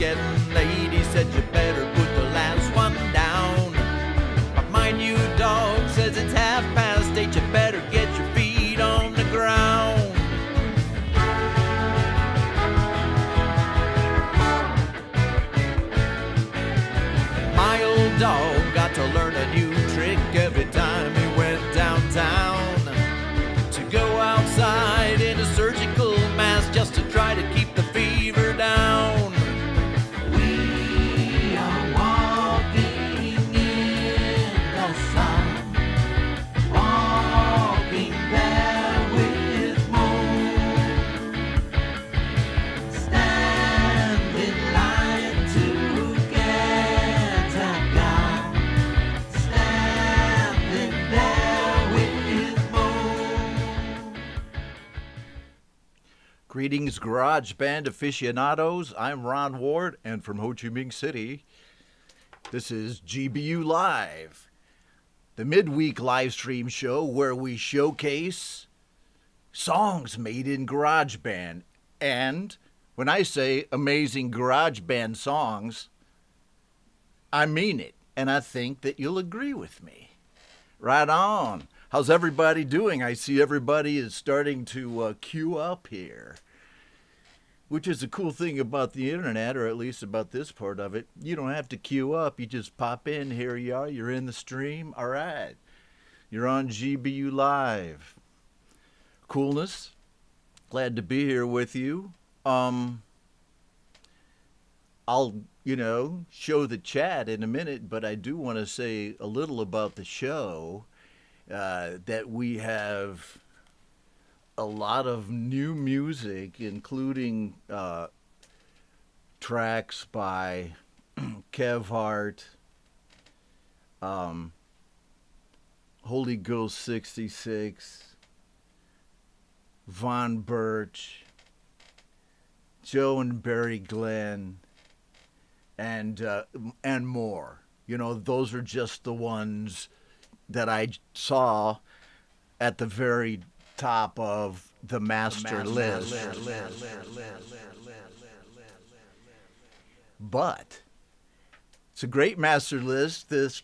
getting late. He said you better put the last one down. But mind you, dog, says it's 8:30. You better get your feet on the ground. My old dog got to learn a new trick every time he went downtown. To go outside in a surgical mask just to try to keep the fever down. We are walking in the sun, walking there with moon, stand in line to get a gun, standing there with moon. Greetings, GarageBand aficionados. I'm Ron Ward, and from Ho Chi Minh City, this is GBU Live, the midweek live stream show where we showcase songs made in GarageBand. And when I say amazing GarageBand songs, I mean it, and I think that you'll agree with me. Right on. How's everybody doing? I see everybody is starting to queue up here, which is a cool thing about the internet, or at least about this part of it. You don't have to queue up. You just pop in. Here you are. You're in the stream. All right. You're on GBU Live. Coolness. Glad to be here with you. I'll, show the chat in a minute, but I do want to say a little about the show. That we have a lot of new music, including tracks by Kev Hart, Holy Ghost 66, Von Birch, Joe and Barry Glenn, and more. You know, those are just the ones that I saw at the very top of the master list. But it's a great master list this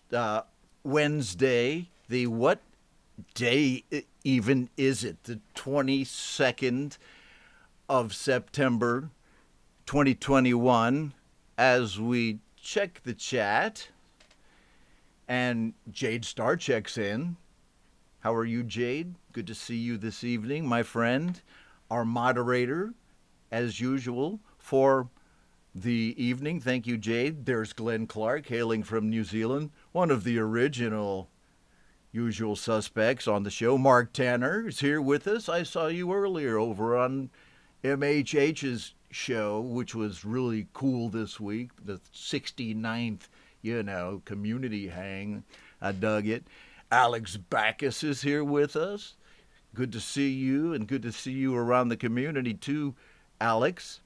Wednesday. What day even is it? The 22nd of September, 2021, as we check the chat. And Jade Star checks in. How are you, Jade? Good to see you this evening, my friend. Our moderator, as usual, for the evening. Thank you, Jade. There's Glenn Clark, hailing from New Zealand, one of the original usual suspects on the show. Mark Tanner is here with us. I saw you earlier over on MHH's show, which was really cool this week, the 69th community hang. I dug it. Alex Backus is here with us. Good to see you, and good to see you around the community too, Alex.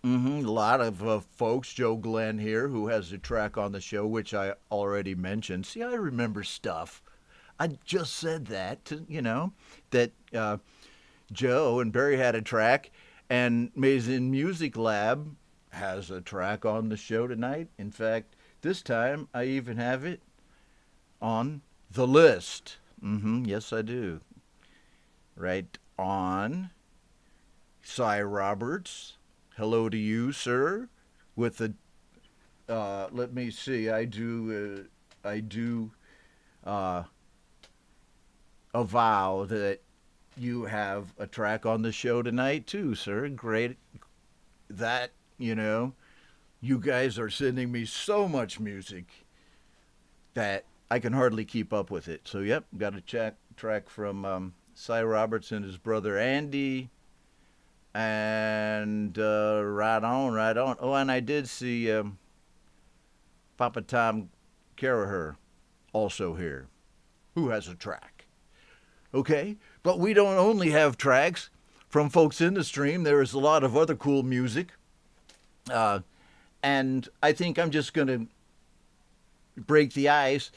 A lot of folks. Joe Glenn here, who has a track on the show, which I already mentioned. See, I remember stuff. I just said that, that Joe and Barry had a track, and Mazin Music Lab has a track on the show tonight. In fact, this time I even have it on the list. Yes, I do. Right on. Cy Roberts. Hello to you, sir. With the, let me see. I do avow that you have a track on the show tonight too, sir. Great. That, you guys are sending me so much music that I can hardly keep up with it. So, yep, got a track from Cy Roberts and his brother Andy. And right on. Oh, and I did see Papa Tom Caraher also here, who has a track. Okay, but we don't only have tracks from folks in the stream. There is a lot of other cool music. And I think I'm just going to break the ice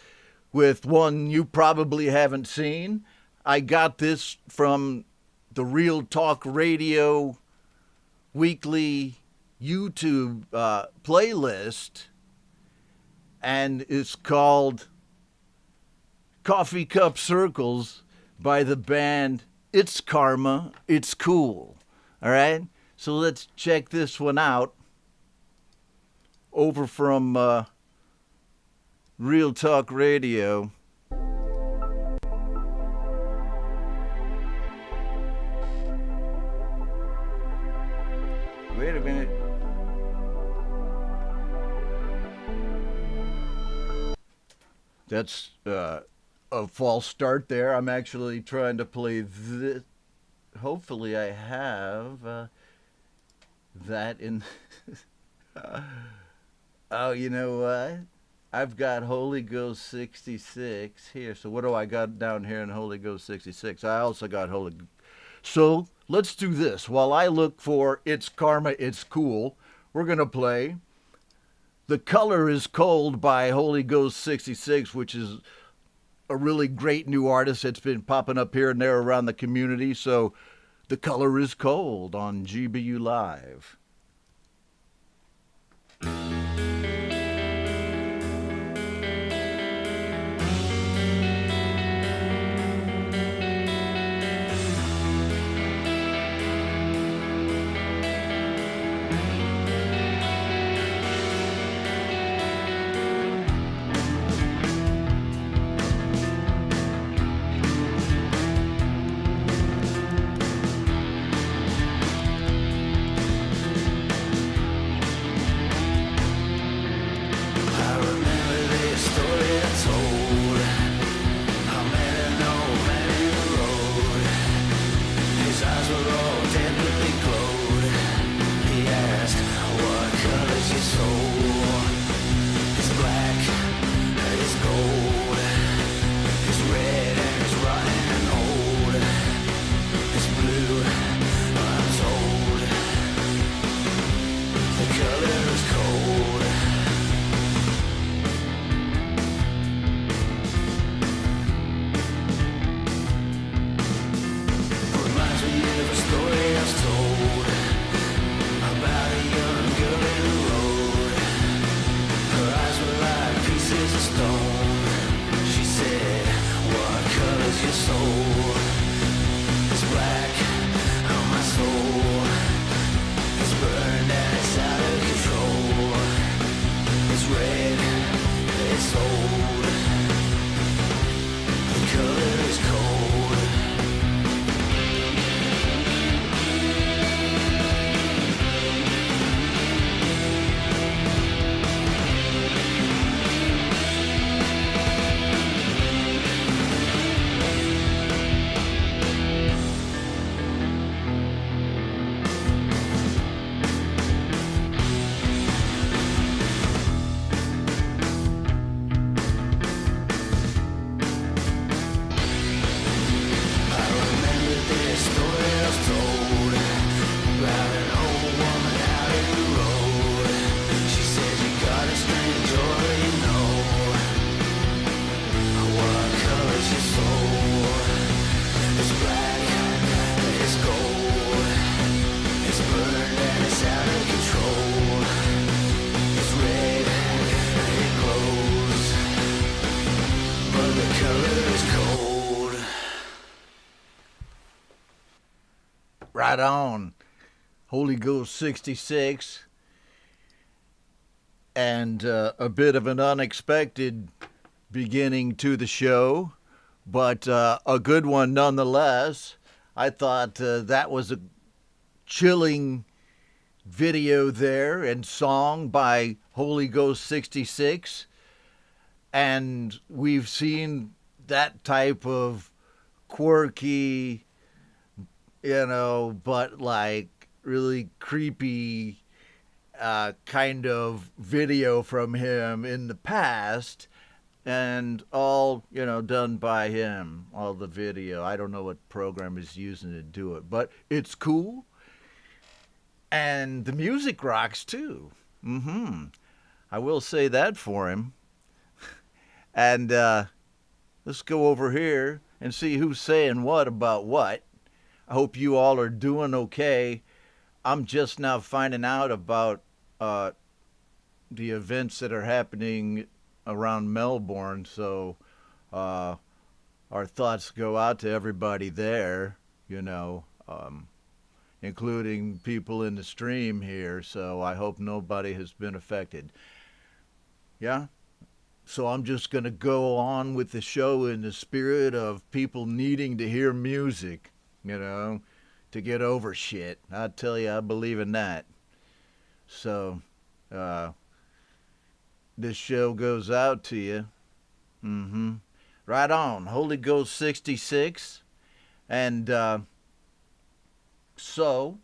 with one you probably haven't seen. I got this from the Real Talk Radio weekly YouTube playlist, and it's called Coffee Cup Circles by the band It's Karma, It's Cool. All right? So let's check this one out over from Real Talk Radio. Wait a minute. That's a false start there. I'm actually trying to play this. Hopefully I have that in... Oh, you know what? I've got Holy Ghost 66 here. So what do I got down here in Holy Ghost 66? I also got Holy... So let's do this. While I look for It's Karma, It's Cool, we're going to play The Color is Cold by Holy Ghost 66, which is a really great new artist that's been popping up here and there around the community. So The Color is Cold on GBU Live. Right on. Holy Ghost 66. And a bit of an unexpected beginning to the show, but a good one nonetheless. I thought that was a chilling video there and song by Holy Ghost 66. And we've seen that type of quirky, but like really creepy kind of video from him in the past, and all, done by him, all the video. I don't know what program is using to do it, but it's cool. And the music rocks too. I will say that for him. And let's go over here and see who's saying what about what. I hope you all are doing okay. I'm just now finding out about the events that are happening around Melbourne. So uh, our thoughts go out to everybody there, including people in the stream here. So I hope nobody has been affected. Yeah? So I'm just going to go on with the show in the spirit of people needing to hear music, to get over shit. I tell you, I believe in that. So, this show goes out to you. Right on. Holy Ghost 66. And, so,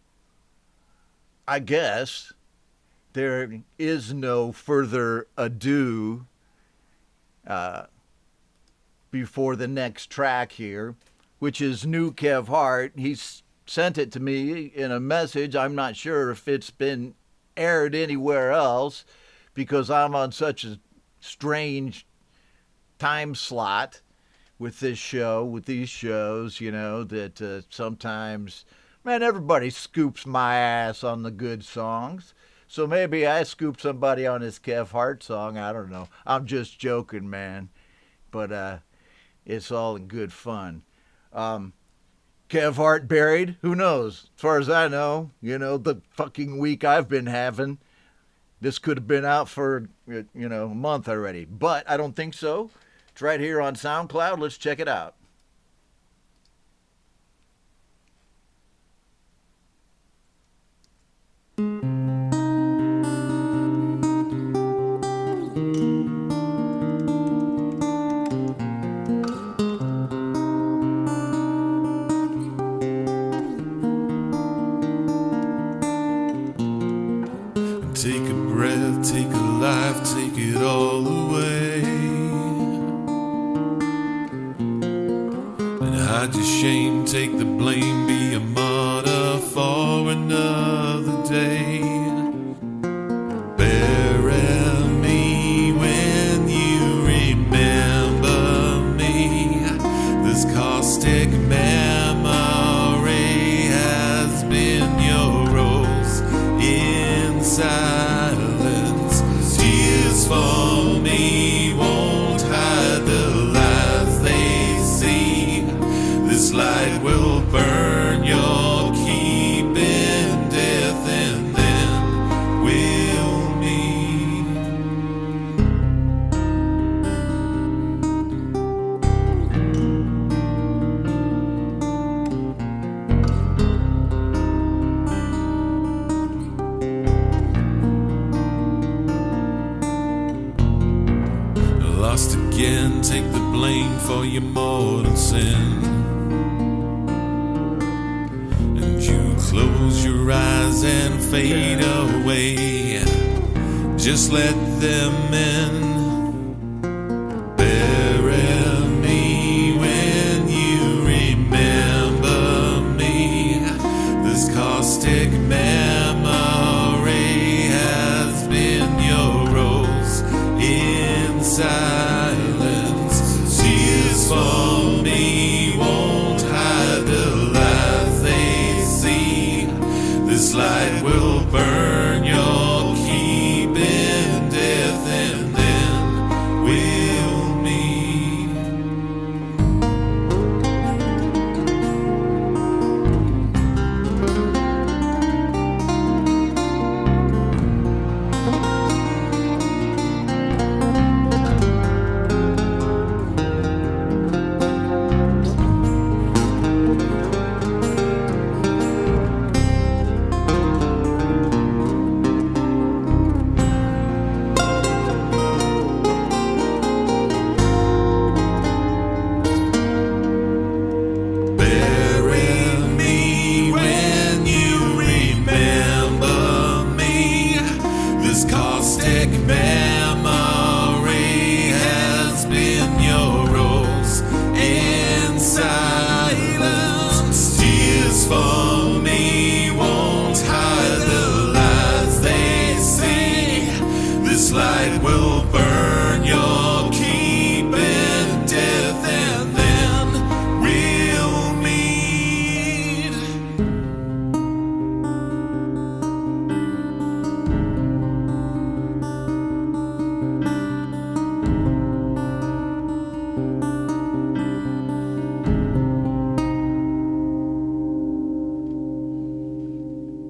I guess there is no further ado before the next track here, which is New Kev Hart. He's sent it to me in a message. I'm not sure if it's been aired anywhere else because I'm on such a strange time slot with this show, with these shows, that sometimes, man, everybody scoops my ass on the good songs. So maybe I scoop somebody on this Kev Hart song. I don't know. I'm just joking, man. But it's all in good fun. Kev Hart buried? Who knows? As far as I know, the fucking week I've been having, this could have been out for, a month already. But I don't think so. It's right here on SoundCloud. Let's check it out. Take a breath, take a life, take it all away. And hide your shame, take the blame, be a martyr for another day. Bury me when you remember me. This caustic memory has been your rose in silence. Tears for me won't hide the lies they see. This light will burn your keep in death, and then we'll meet. Lost again, take the blame for your mortal sin. And you close your eyes and fade away. Just let them in. Bury me when you remember me. This caustic memory has been your rose in silence. Tears for me won't hide the lies they see. This light will burn your keep in death, and then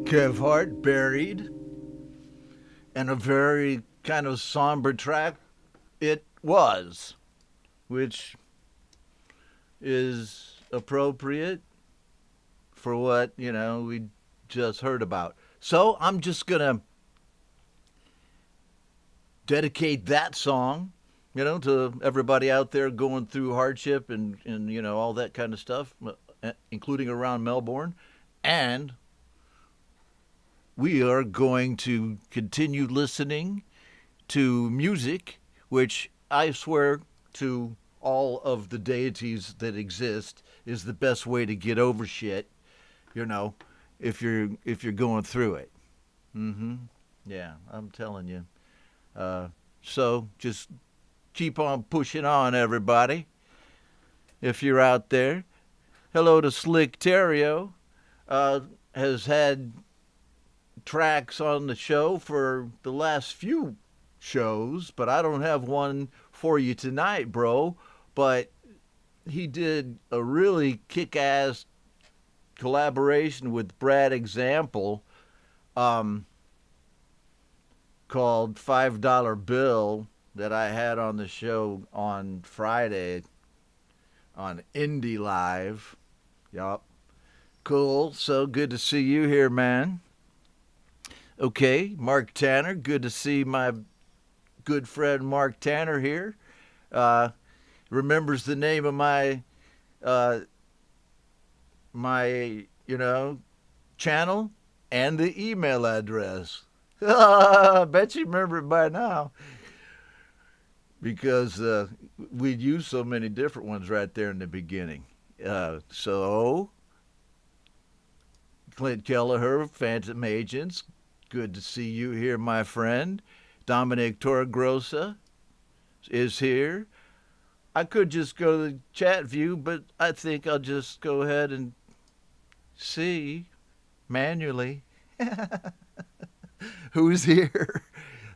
Kev Hart, Buried, and a very kind of somber track it was, which is appropriate for what, we just heard about. So I'm just going to dedicate that song, to everybody out there going through hardship and all that kind of stuff, including around Melbourne. And we are going to continue listening to music, which I swear to all of the deities that exist is the best way to get over shit, if you're going through it. Yeah, I'm telling you. So just keep on pushing on, everybody. If you're out there. Hello to Slick Terrio. Has had tracks on the show for the last few shows, but I don't have one for you tonight, bro. But he did a really kick-ass collaboration with Brad Example called $5 Bill that I had on the show on Friday on Indie Live. Yup. Cool. So good to see you here, man. Okay, Mark Tanner. Good to see my good friend Mark Tanner here. Remembers the name of my channel and the email address. I bet you remember it by now. Because we'd use so many different ones right there in the beginning. So, Clint Kelleher, Phantom Agents, good to see you here, my friend. Dominic Torregrossa is here. I could just go to the chat view, but I think I'll just go ahead and see manually who's here.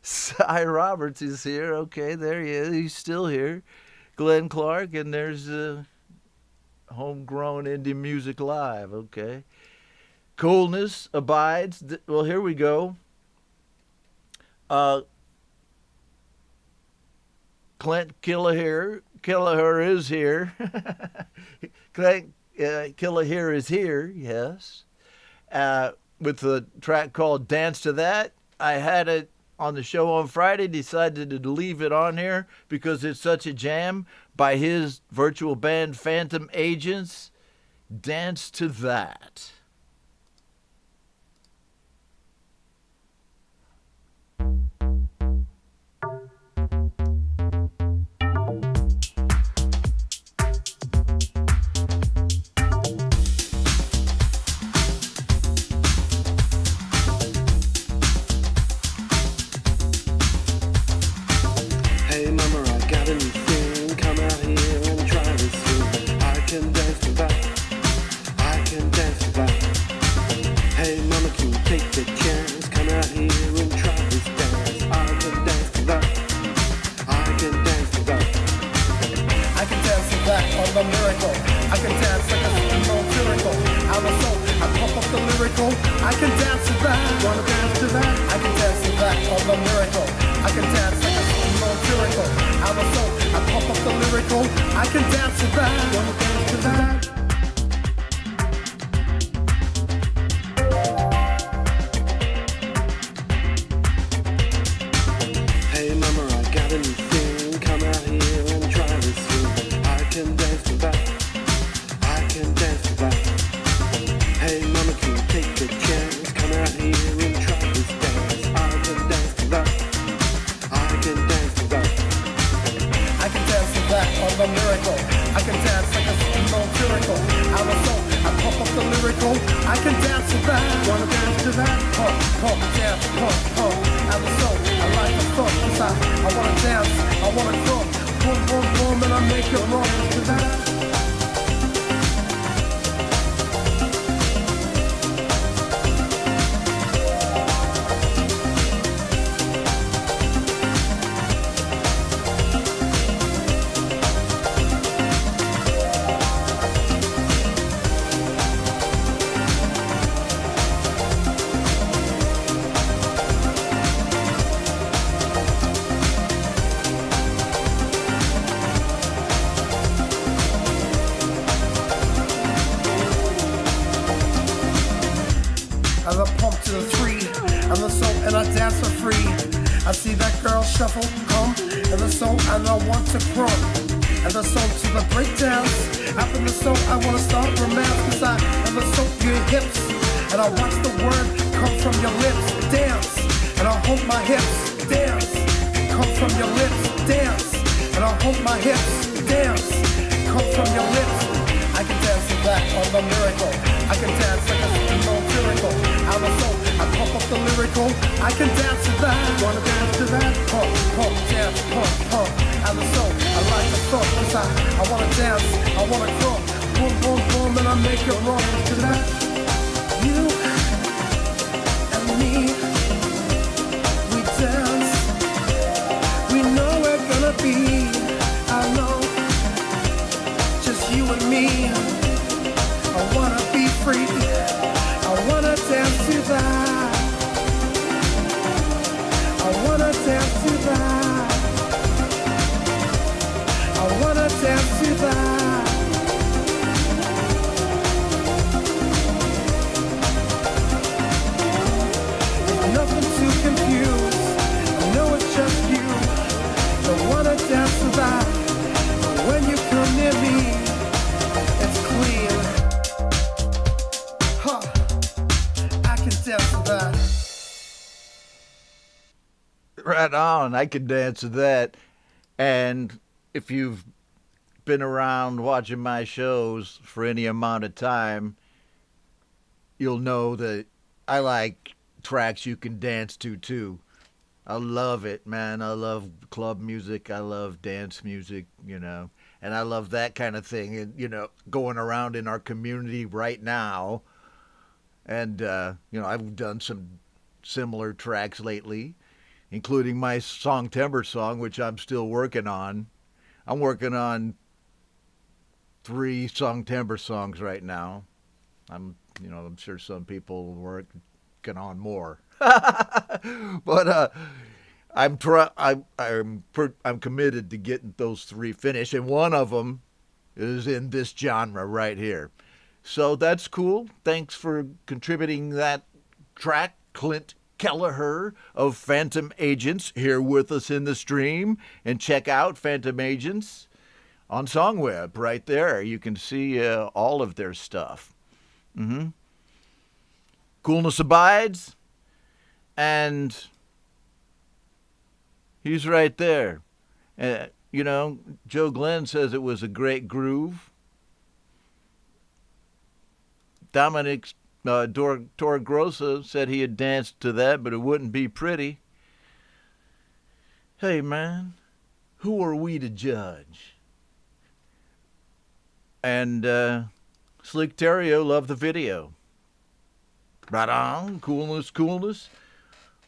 Cy Roberts is here. Okay, there he is. He's still here. Glenn Clark, and there's Homegrown Indie Music Live. Okay. Coolness abides. Well, here we go. Clint Kelleher is here. Clint Kelleher is here, yes. With the track called Dance to That. I had it on the show on Friday, decided to leave it on here because it's such a jam by his virtual band Phantom Agents. Dance to That. and the soul, and I dance for free. I see that girl shuffle, come, and the soul, and I want to crumb. And the soul to the breakdowns. After the soul, I wanna start romance, cause I and the soul your hips. And I watch the word come from your lips, dance. And I hold my hips, dance. Come from your lips, dance. And I hold my hips, dance. Come from your lips. I can dance to that on the miracle. I can dance like a slow miracle. I'm a soul, I pump up the lyrical. I can dance to that. Wanna dance to that? Pump, pump, dance, pump, pump. I'm a soul, I like the funk, cause I wanna dance, I wanna crump. Boom, boom, boom, and I make it wrong. To that, you and me, we dance. We know we're gonna be alone. Just you and me. I wanna be free. I wanna dance to that. I wanna dance to that. I wanna dance to that. There's nothing to confuse. I know it's just you. I wanna dance to that. When you come near me, it's clean. Huh. I can dance to that. Right on. I can dance to that. And if you've been around watching my shows for any amount of time, you'll know that I like tracks you can dance to too. I love it, man. I love club music. I love dance music, you know. And I love that kind of thing, and, you know, going around in our community right now. And, you know, I've done some similar tracks lately, including my Song Timber song, which I'm still working on. I'm working on 3 Song Timber songs right now. I'm sure some people are working on more. But I'm committed to getting those 3 finished, and one of them is in this genre right here. So that's cool. Thanks for contributing that track, Clint Kelleher of Phantom Agents, here with us in the stream. And check out Phantom Agents on Songweb right there. You can see all of their stuff. Coolness abides, and he's right there. You know, Joe Glenn says it was a great groove. Dominic Torgrosa said he had danced to that, but it wouldn't be pretty. Hey, man, who are we to judge? And Slick Terrio loved the video. Right on, coolness.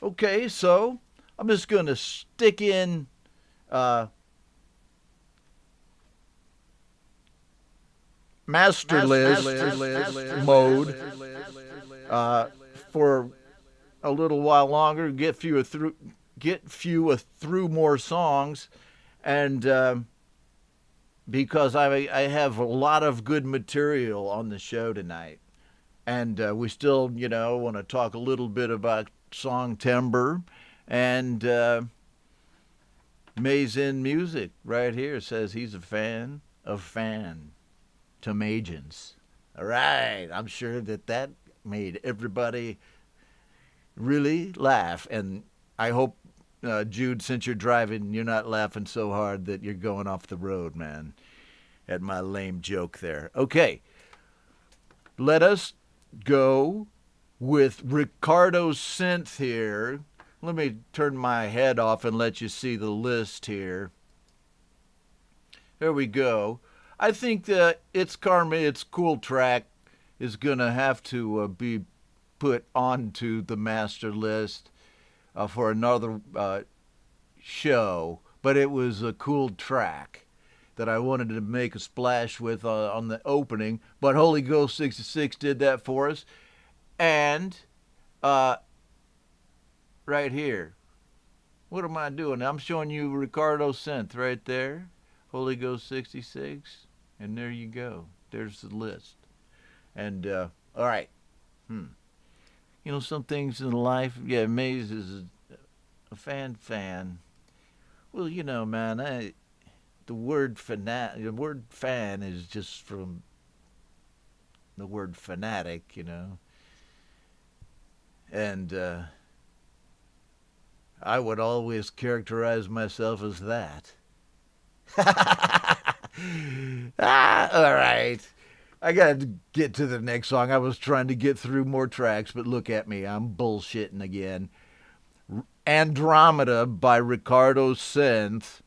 Okay, so I'm just going to stick in master list mode for a little while longer, get few through more songs, and because I have a lot of good material on the show tonight, and we still want to talk a little bit about Song Timber, and Maze in Music right here says he's a fan of Phantom Agents. All right, I'm sure that made everybody really laugh, and I hope, Jude, since you're driving, you're not laughing so hard that you're going off the road, man, at my lame joke there. Okay, let us go with Ricardo Synth here. Let me turn my head off and let you see the list here. There we go. I think that It's Karma, It's Cool track is going to have to be put onto the master list for another show. But it was a cool track that I wanted to make a splash with on the opening. But Holy Ghost 66 did that for us. And right here, what am I doing? I'm showing you Ricardo Synth right there. Holy Ghost 66. And there you go. There's the list. And, all right. You know, some things in life, yeah, Maze is a fan. Well, you know, man, the word fan is just from the word fanatic, you know. And I would always characterize myself as that. All right. I got to get to the next song. I was trying to get through more tracks, but look at me. I'm bullshitting again. Andromeda by Ricardo Synth,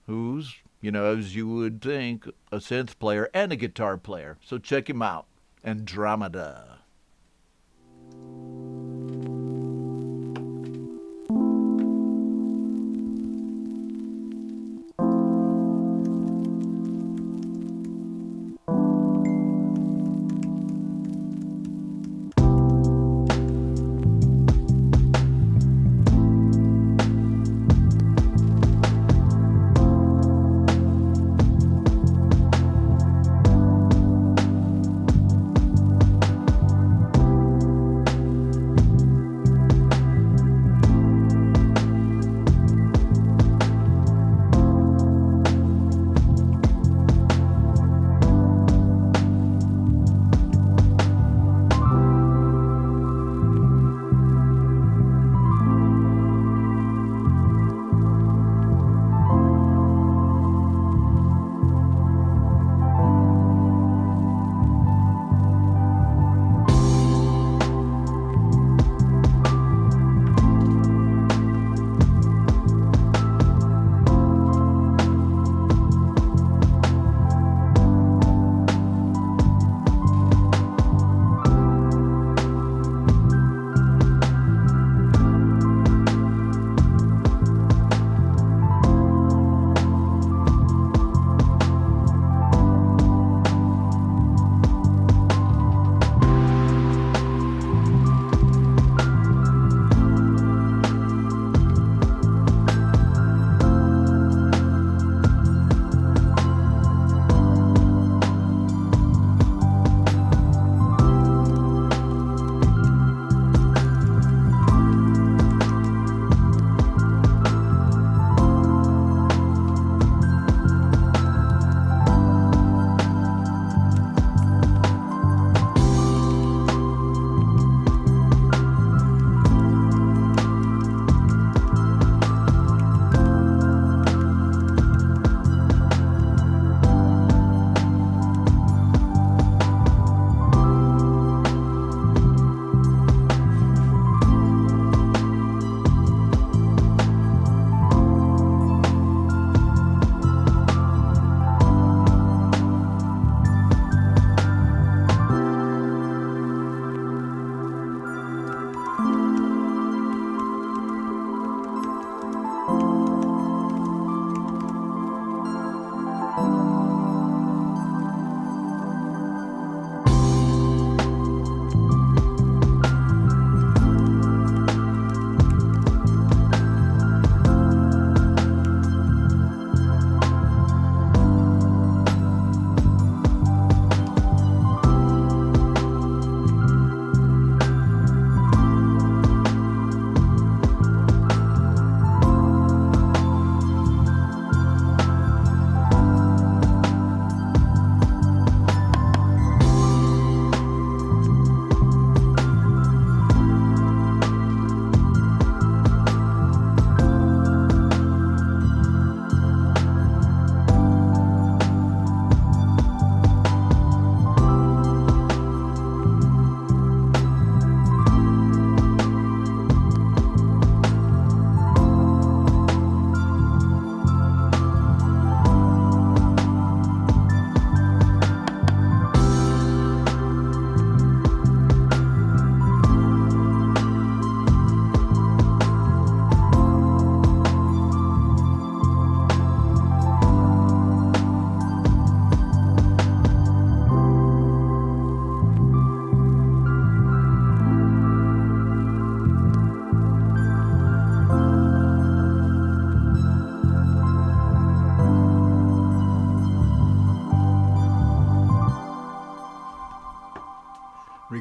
who's, you know, as you would think, a synth player and a guitar player. So check him out. Andromeda.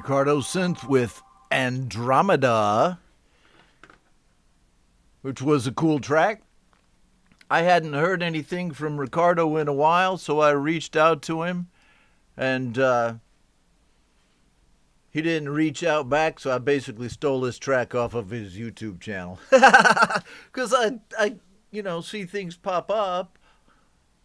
Ricardo Synth with Andromeda, which was a cool track. I hadn't heard anything from Ricardo in a while, so I reached out to him, and he didn't reach out back, so I basically stole this track off of his YouTube channel. Because I see things pop up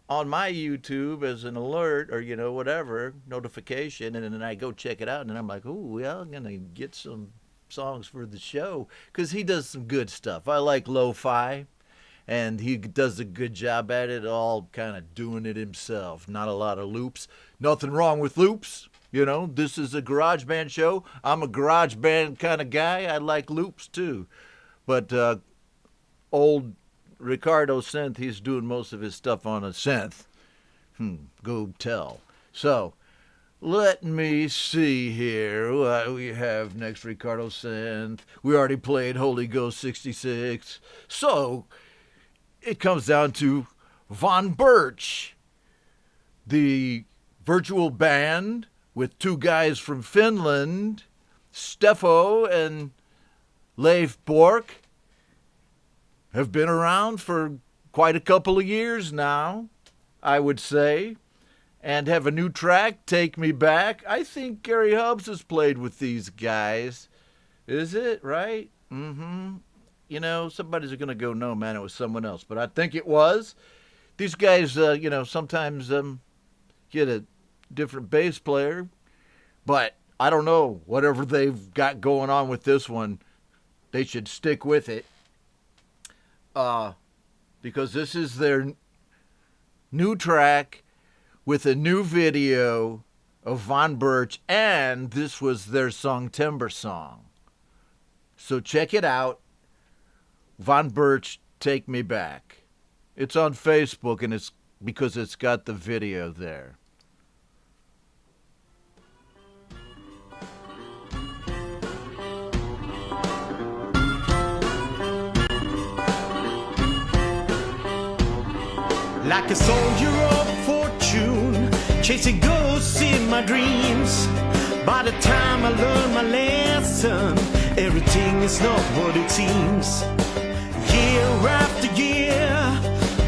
on my YouTube as an alert or, whatever, notification, and then I go check it out, and then I'm like, ooh, well, I'm going to get some songs for the show, because he does some good stuff. I like lo-fi, and he does a good job at it, all kind of doing it himself. Not a lot of loops. Nothing wrong with loops. This is a GarageBand show. I'm a GarageBand kind of guy. I like loops, too. But old Ricardo Synth, he's doing most of his stuff on a synth. Go tell. So, let me see here what we have next. Ricardo Synth. We already played Holy Ghost 66. So, it comes down to Von Birch, the virtual band with two guys from Finland, Steffo and Leif Bork, have been around for quite a couple of years now, I would say, and have a new track, Take Me Back. I think Gary Hubbs has played with these guys. Is it, right? Somebody's going to go, no, man, it was someone else. But I think it was. These guys, sometimes get a different bass player. But I don't know. Whatever they've got going on with this one, they should stick with it. Because this is their new track with a new video of Von Birch, and this was their song Timber Song. So check it out. Von Birch, Take Me Back. It's on Facebook, and it's because it's got the video there. Like a soldier of fortune, chasing ghosts in my dreams. By the time I learn my lesson, everything is not what it seems. Year after year,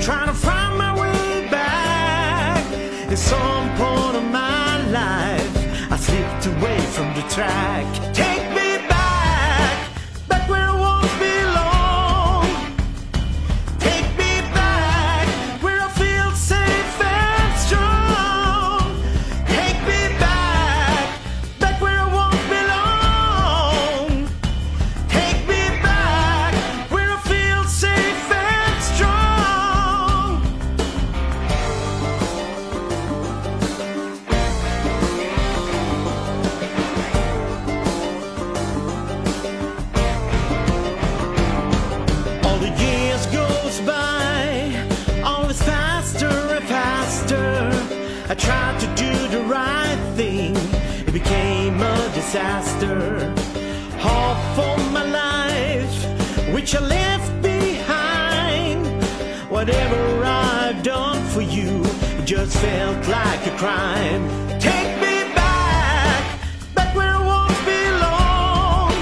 trying to find my way back. At some point of my life, I slipped away from the track. Take me back, back where I once belonged. Take me back, where I feel safe and strong. Take me back, back where I once belonged. Take me back, where I feel safe and strong. All the years goes by, always faster and faster. I tried to do the right thing, it became a disaster. Half of my life, which I left behind. Whatever I've done for you, it just felt like a crime. Take me back, back where I once belonged.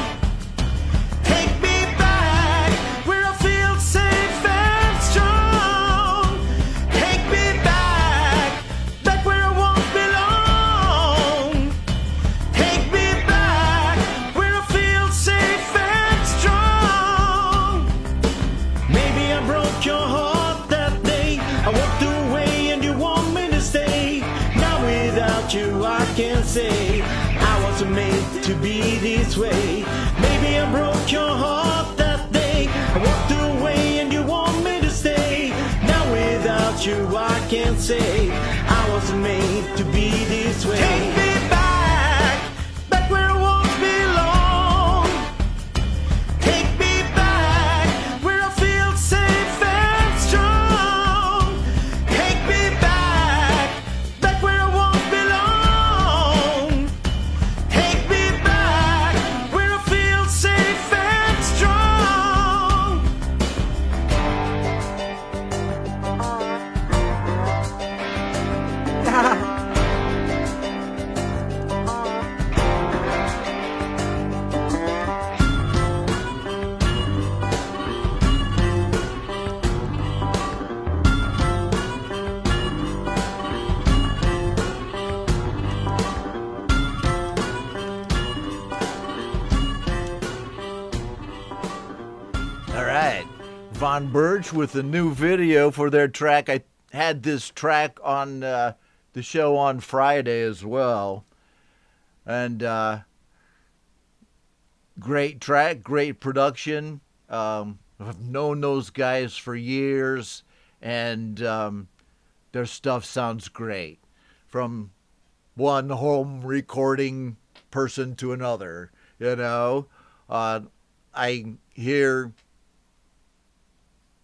Take me back, where I feel safe and strong. Take me back, back where I once belonged. Take me back, where I feel safe and strong. Maybe I broke your heart that day. I walked away and you want me to stay. Now without you I can say I wasn't made to be this way. Maybe I broke your heart that day. I walked away and you want me to stay. Now without you I can say I wasn't made to be this way. Take me back, back where I once belonged. Take me back, where I feel safe and strong. Take me back, back where I once belonged. Take me back, where I feel safe and strong. John Birch with a new video for their track. I had this track on the show on Friday as well. And great track, great production. I've known those guys for years, and their stuff sounds great. From one home recording person to another, you know. I hear,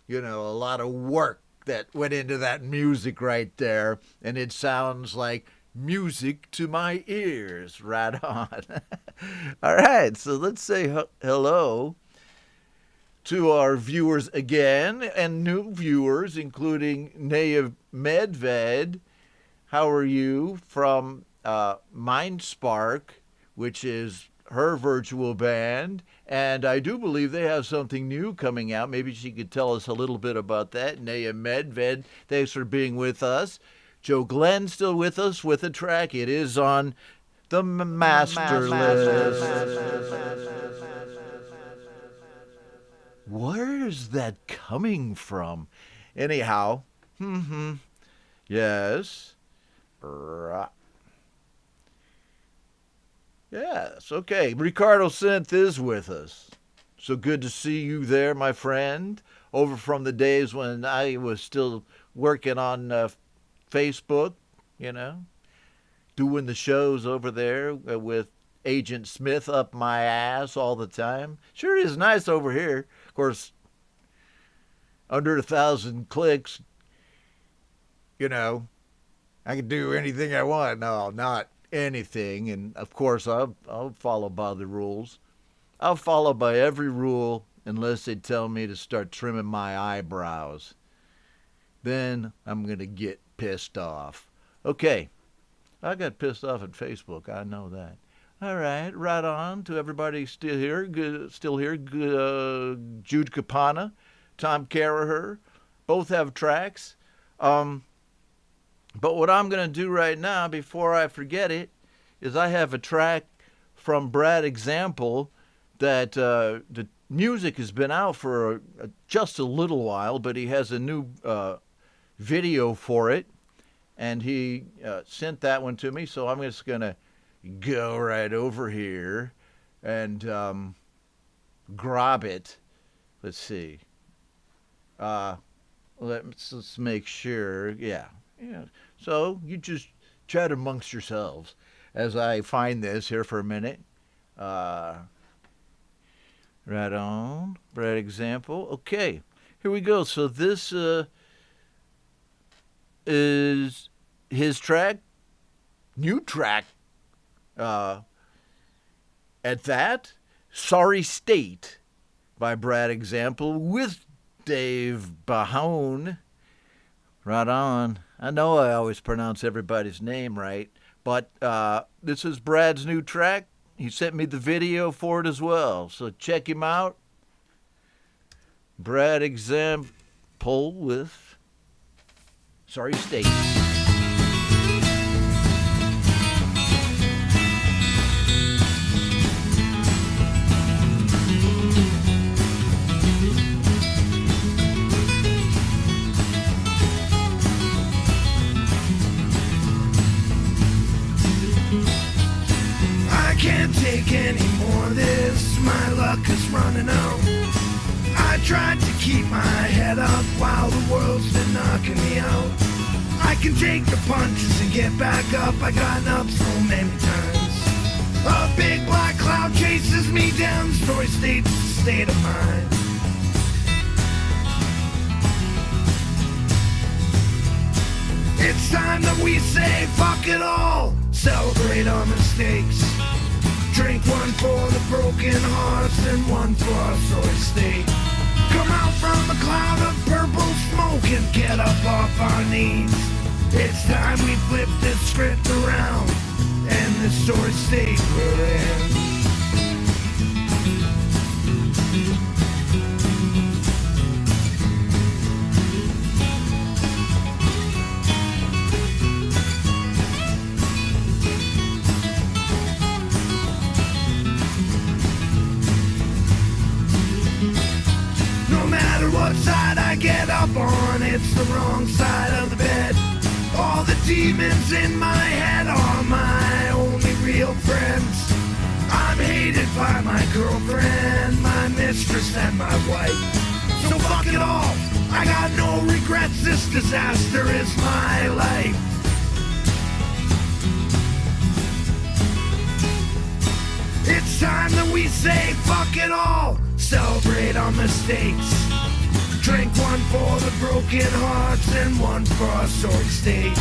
a lot of work that went into that music right there, and it sounds like music to my ears. Right on. All right, so let's say hello to our viewers again, and new viewers, including Naya Medved. How are you? From Mindspark, which is her virtual band, and I do believe they have something new coming out. Maybe she could tell us a little bit about that. Naya Medved, thanks for being with us. Joe Glenn still with us with a track. It is on the master list. Where is that coming from? Anyhow, yes. Yes, okay. Ricardo Synth is with us. So good to see you there, my friend. Over from the days when I was still working on Facebook, doing the shows over there with Agent Smith up my ass all the time. Sure is nice over here. Of course, under 1,000 clicks, I can do anything I want. No, not anything. And of course, I'll follow by the rules. I'll follow by every rule unless they tell me to start trimming my eyebrows. Then I'm going to get pissed off. Okay. I got pissed off at Facebook. I know that. All right. Right on to everybody still here. Jude Capana, Tom Caraher. Both have tracks. But what I'm going to do right now, before I forget it, is I have a track from Brad Example that the music has been out for just a little while, but he has a new video for it, and he sent that one to me, so I'm just going to go right over here and grab it. Let's see. Let's make sure. Yeah. So you just chat amongst yourselves as I find this here for a minute. Right on. Brad Example. Okay. Here we go. So this is his track. New track. At that, Sorry State by Brad Example with Dave Bahone. Right on. I know I always pronounce everybody's name right, but this is Brad's new track. He sent me the video for it as well, so check him out. Brad Example with Sorry State. Can't take any more of this, my luck is running out. I tried to keep my head up while the world's been knocking me out. I can take the punches and get back up, I gotten up so many times. A big black cloud chases me down, Story State's a state of mind. It's time that we say fuck it all, celebrate our mistakes. Drink one for the broken hearts and one for our sorry state. Come out from a cloud of purple smoke and get up off our knees. It's time we flip this script around and the sorry state we're in. What side up on, it's the wrong side of the bed. All the demons in my head are my only real friends. I'm hated by my girlfriend, my mistress, and my wife. So fuck it all, I got no regrets, this disaster is my life. It's time that we say fuck it all, celebrate our mistakes. Drink one for the broken hearts and one for our sorry state.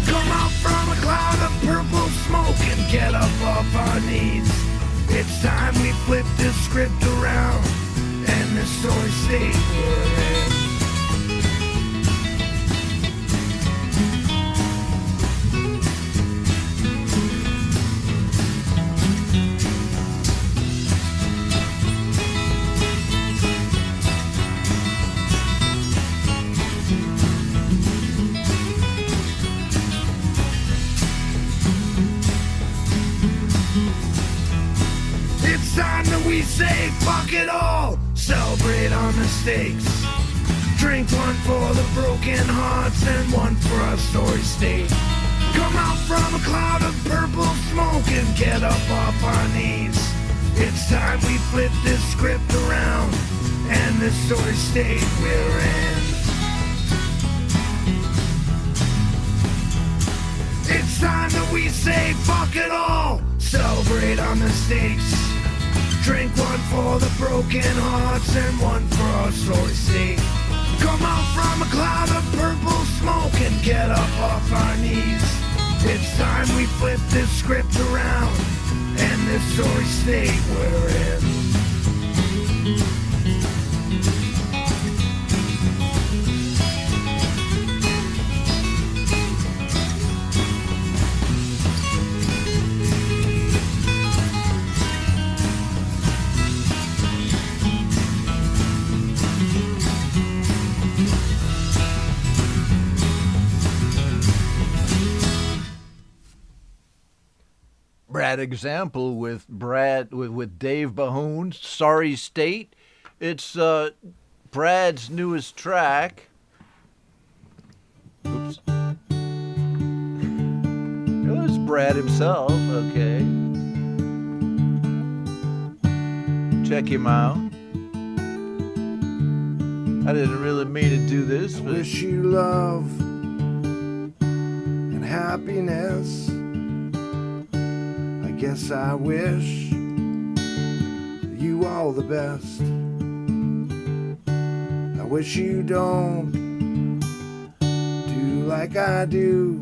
Come out from a cloud of purple smoke and get up off our knees. It's time we flip this script around and this sorry state we're in. It's time that we say fuck it all, celebrate our mistakes. Drink one for the broken hearts and one for our sorry state. Come out from a cloud of purple smoke and get up off our knees. It's time we flip this script around and this sorry state we're in. It's time that we say fuck it all, celebrate our mistakes. Drink one for the broken hearts and one for our sorry state. Come out from a cloud of purple smoke and get up off our knees. It's time we flip this script around and this sorry state we're in. Brad example with Dave Bahoon, Sorry State. It's Brad's newest track. Oops. It was Brad himself, okay. Check him out. I didn't really mean to do this, but Wish you love and happiness. I guess I wish you all the best. I wish you don't do like I do.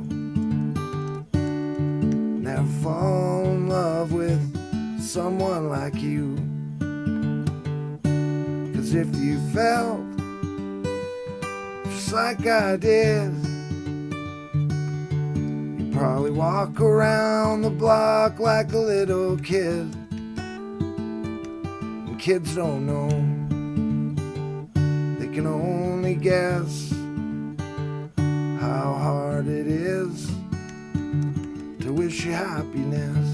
Never fall in love with someone like you. 'Cause if you felt just like I did, you'd probably walk around the block like a little kid. And kids don't know, they can only guess how hard it is to wish you happiness.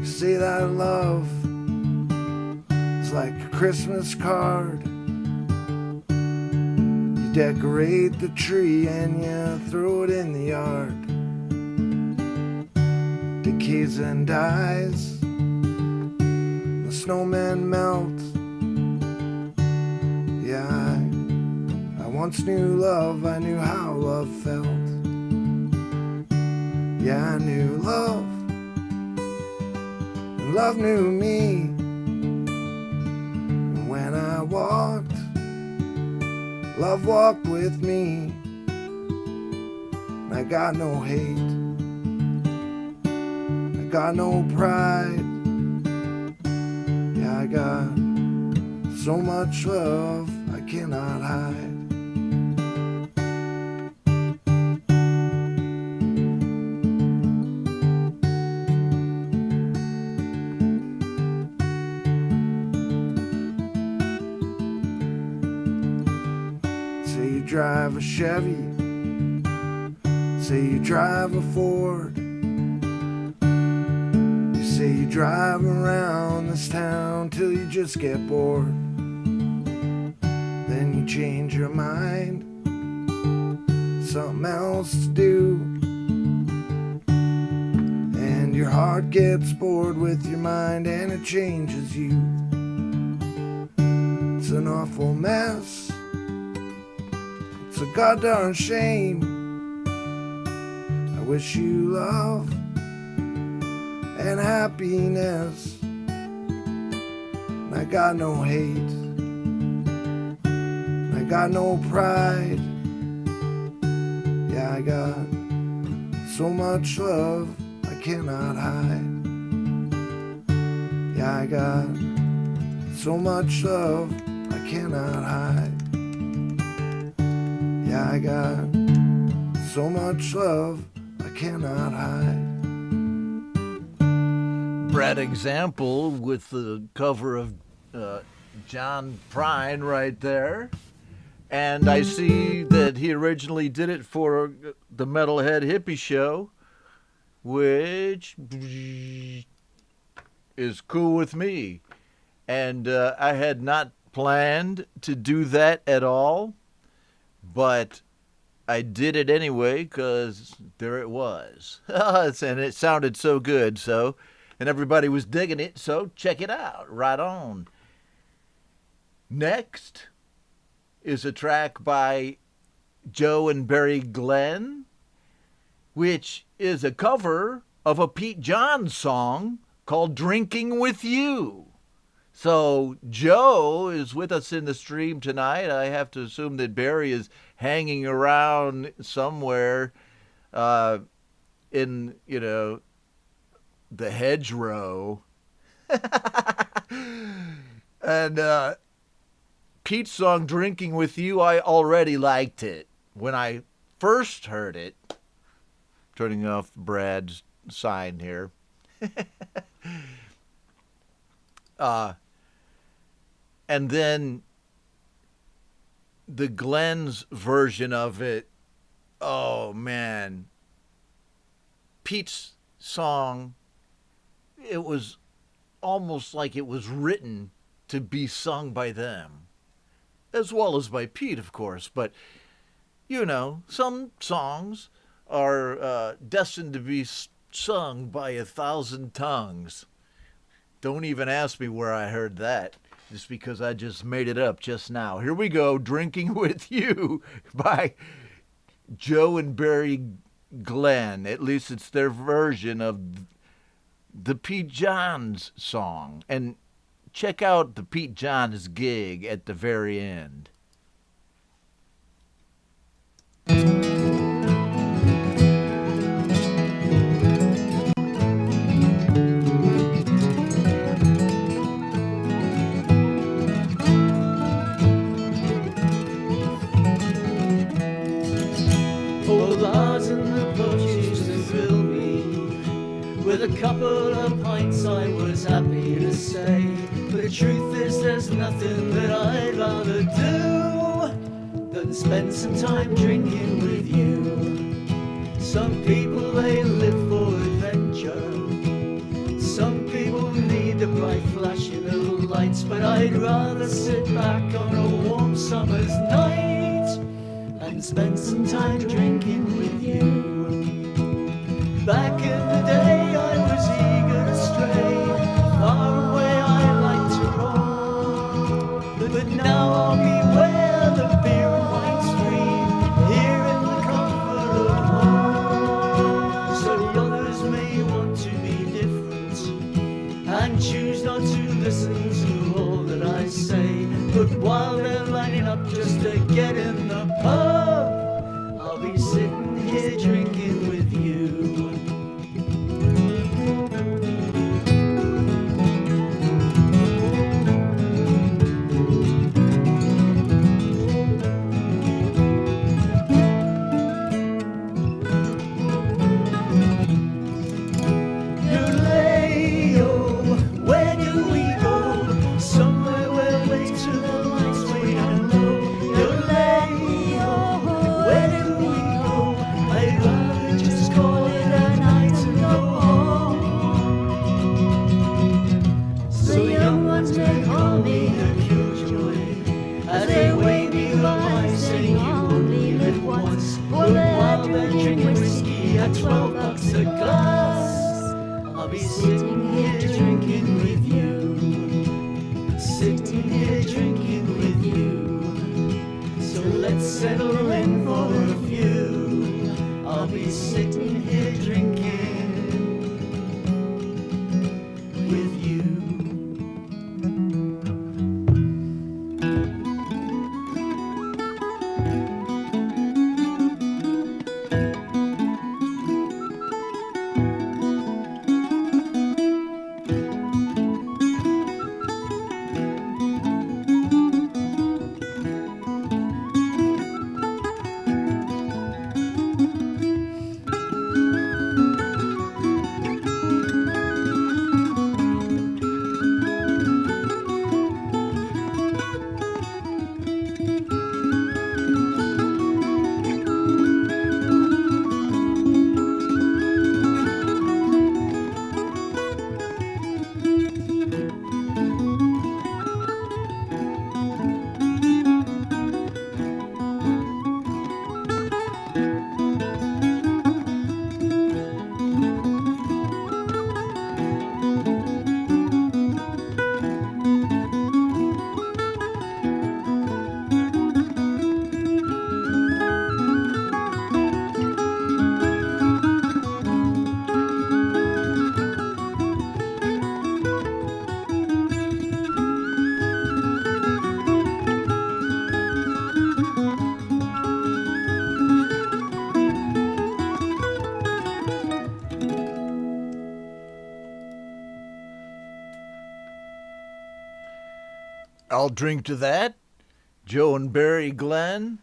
Say that love is like a Christmas card. You decorate the tree and you throw it in the yard. Decays and dies, the snowman melts. Yeah, I once knew love, I knew how love felt. Yeah, I knew love, love knew me. And when I walked, love walked with me. And I got no hate, I got no pride. Yeah, I got so much love I cannot hide. drive a Chevy, say you drive a Ford. You say you drive around this town till you just get bored. Then you change your mind, something else to do, and your heart gets bored with your mind and it changes you. It's an awful mess, it's a goddamn shame. I wish you love and happiness. I got no hate, I got no pride. Yeah, I got so much love I cannot hide. Yeah, I got so much love I cannot hide. Yeah, I got so much love I cannot hide. Brad Example with the cover of John Prine right there. And I see that he originally did it for the Metalhead Hippie Show, which is cool with me. And I had not planned to do that at all, but I did it anyway because there it was. And it sounded so good, and everybody was digging it, so check it out. Right on. Next is a track by Joe and Barry Glenn, which is a cover of a Pete Johns song called Drinking With You. So Joe is with us in the stream tonight. I have to assume that Barry is hanging around somewhere in, the hedgerow. And Pete's song Drinking With You, I already liked it when I first heard it. Turning off Brad's sign here. And then the Glenn's version of it, oh man. Pete's song, it was almost like it was written to be sung by them, as well as by Pete, of course. But, some songs are destined to be sung by 1,000 tongues. Don't even ask me where I heard that, just because I just made it up just now. Here we go, Drinking With You by Joe and Barry Glenn. At least it's their version of the Pete Johns song. And check out the Pete Johns gig at the very end. With a couple of pints I was happy to say, but the truth is there's nothing that I'd rather do than spend some time drinking with you. Some people, they live for adventure. Some people need the bright flashing little lights, but I'd rather sit back on a warm summer's night and spend some time drinking with you. Back in the day I was eager to stray, far away I like to roam, but now I'll be where the beer and wine's free, here in the comfort of home. So others may want to be different and choose not to listen to all that I say, but while they're lining up just to get in the pub, I'll be sitting here drinking with you. Where do we go? Somewhere where way to the lights way down low. be sitting here drinking with you. Sitting here drinking with you. So let's settle in for a few. I'll be sitting here drinking with you. I'll drink to that. Joe and Barry Glenn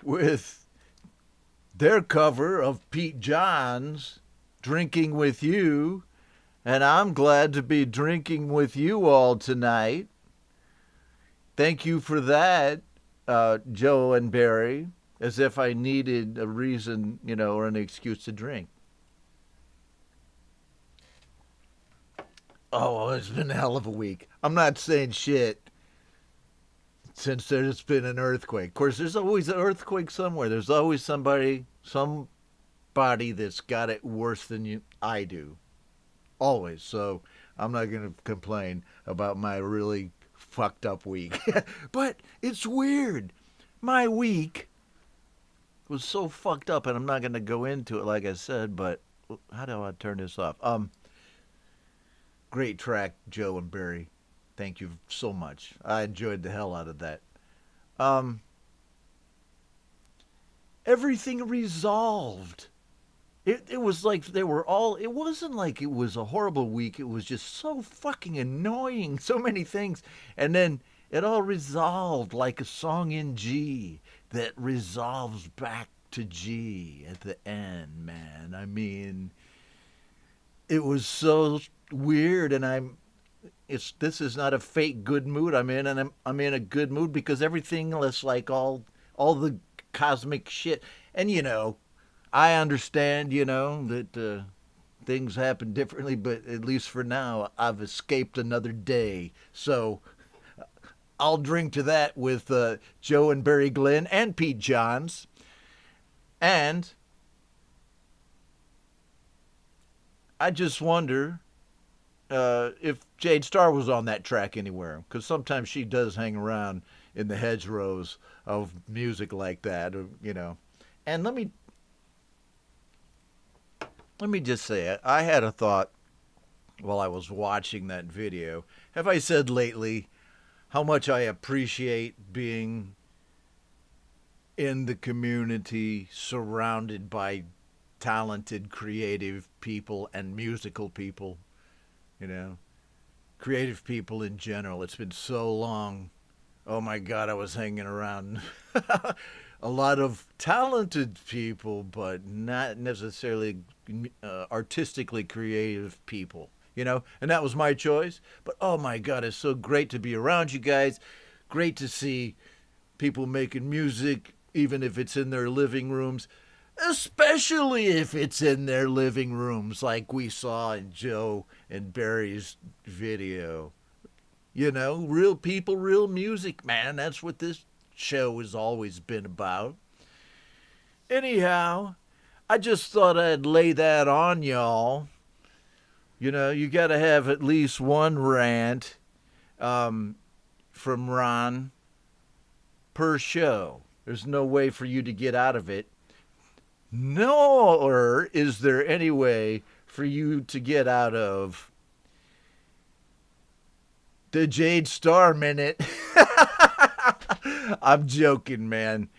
with their cover of Pete John's Drinking With You. And I'm glad to be drinking with you all tonight. Thank you for that, Joe and Barry, as if I needed a reason, or an excuse to drink. Oh, it's been a hell of a week. I'm not saying shit since there's been an earthquake. Of course, there's always an earthquake somewhere. There's always somebody that's got it worse than I do. Always. So I'm not going to complain about my really fucked up week. But it's weird. My week was so fucked up, and I'm not going to go into it like I said, but how do I turn this off? Great track, Joe and Barry. Thank you so much. I enjoyed the hell out of that. Everything resolved. It was like they were all, it wasn't like it was a horrible week. It was just so fucking annoying. So many things. And then it all resolved like a song in G that resolves back to G at the end, man. I mean, it was so weird, and this is not a fake good mood I'm in, and I'm in a good mood because everything is like all the cosmic shit. And I understand, that things happen differently, but at least for now, I've escaped another day. So I'll drink to that with Joe and Barry Glenn and Pete Johns. And I just wonder if Jade Starr was on that track anywhere, because sometimes she does hang around in the hedgerows of music like that, And let me just say, I had a thought while I was watching that video. Have I said lately how much I appreciate being in the community, surrounded by talented, creative people and musical people? Creative people in general. It's been so long. Oh my God, I was hanging around a lot of talented people, but not necessarily artistically creative people, and that was my choice. But oh my God, it's so great to be around you guys. Great to see people making music, even if it's in their living rooms. Especially if it's in their living rooms, like we saw in Joe and Barry's video. Real people, real music, man. That's what this show has always been about. Anyhow, I just thought I'd lay that on y'all. You know, you got to have at least one rant from Ron per show. There's no way for you to get out of it. Nor is there any way for you to get out of the Jade Star Minute. I'm joking, man.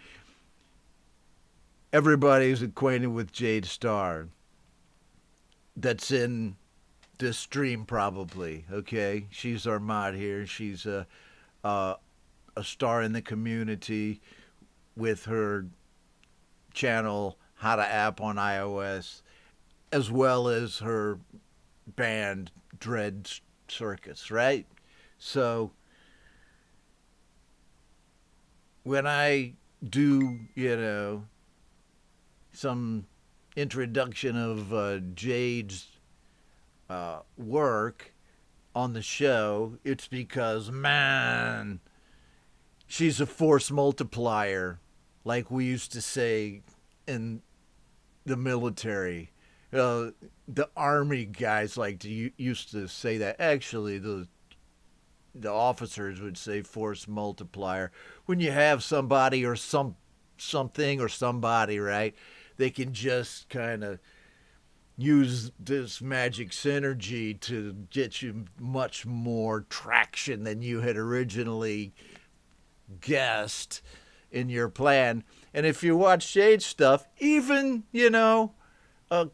Everybody's acquainted with Jade Star. That's in this stream, probably. Okay, she's our mod here. She's a star in the community with her channel How to App on iOS, as well as her band Dread Circus, right? So when I do, some introduction of Jade's work on the show, it's because, man, she's a force multiplier, like we used to say in the military. The Army guys used to say that. Actually, the officers would say force multiplier. When you have somebody or something or somebody, right, they can just kind of use this magic synergy to get you much more traction than you had originally guessed in your plan. And if you watch Shade stuff, even, a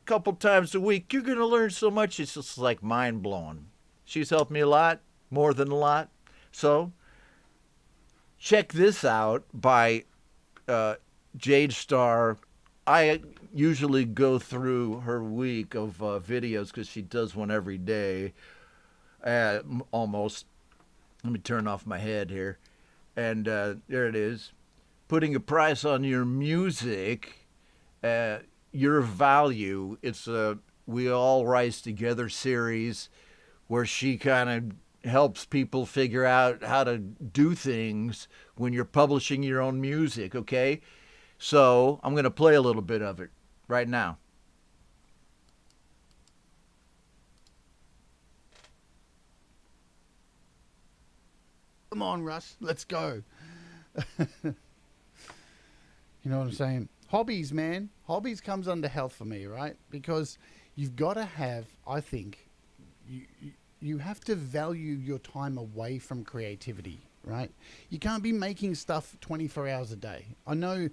couple times a week, you're going to learn so much. It's just like mind blowing. She's helped me a lot, more than a lot. So check this out by Jade Star. I usually go through her week of videos because she does one every day, almost. Let me turn off my head here. And there it is. Putting a price on your music, your value. It's a We All Rise Together series where she kind of helps people figure out how to do things when you're publishing your own music, okay? So I'm going to play a little bit of it right now. Come on, Russ, let's go. You know what I'm saying? Hobbies, man. Hobbies comes under health for me, right? Because you've got to have, I think, you have to value your time away from creativity, right? You can't be making stuff 24 hours a day. I know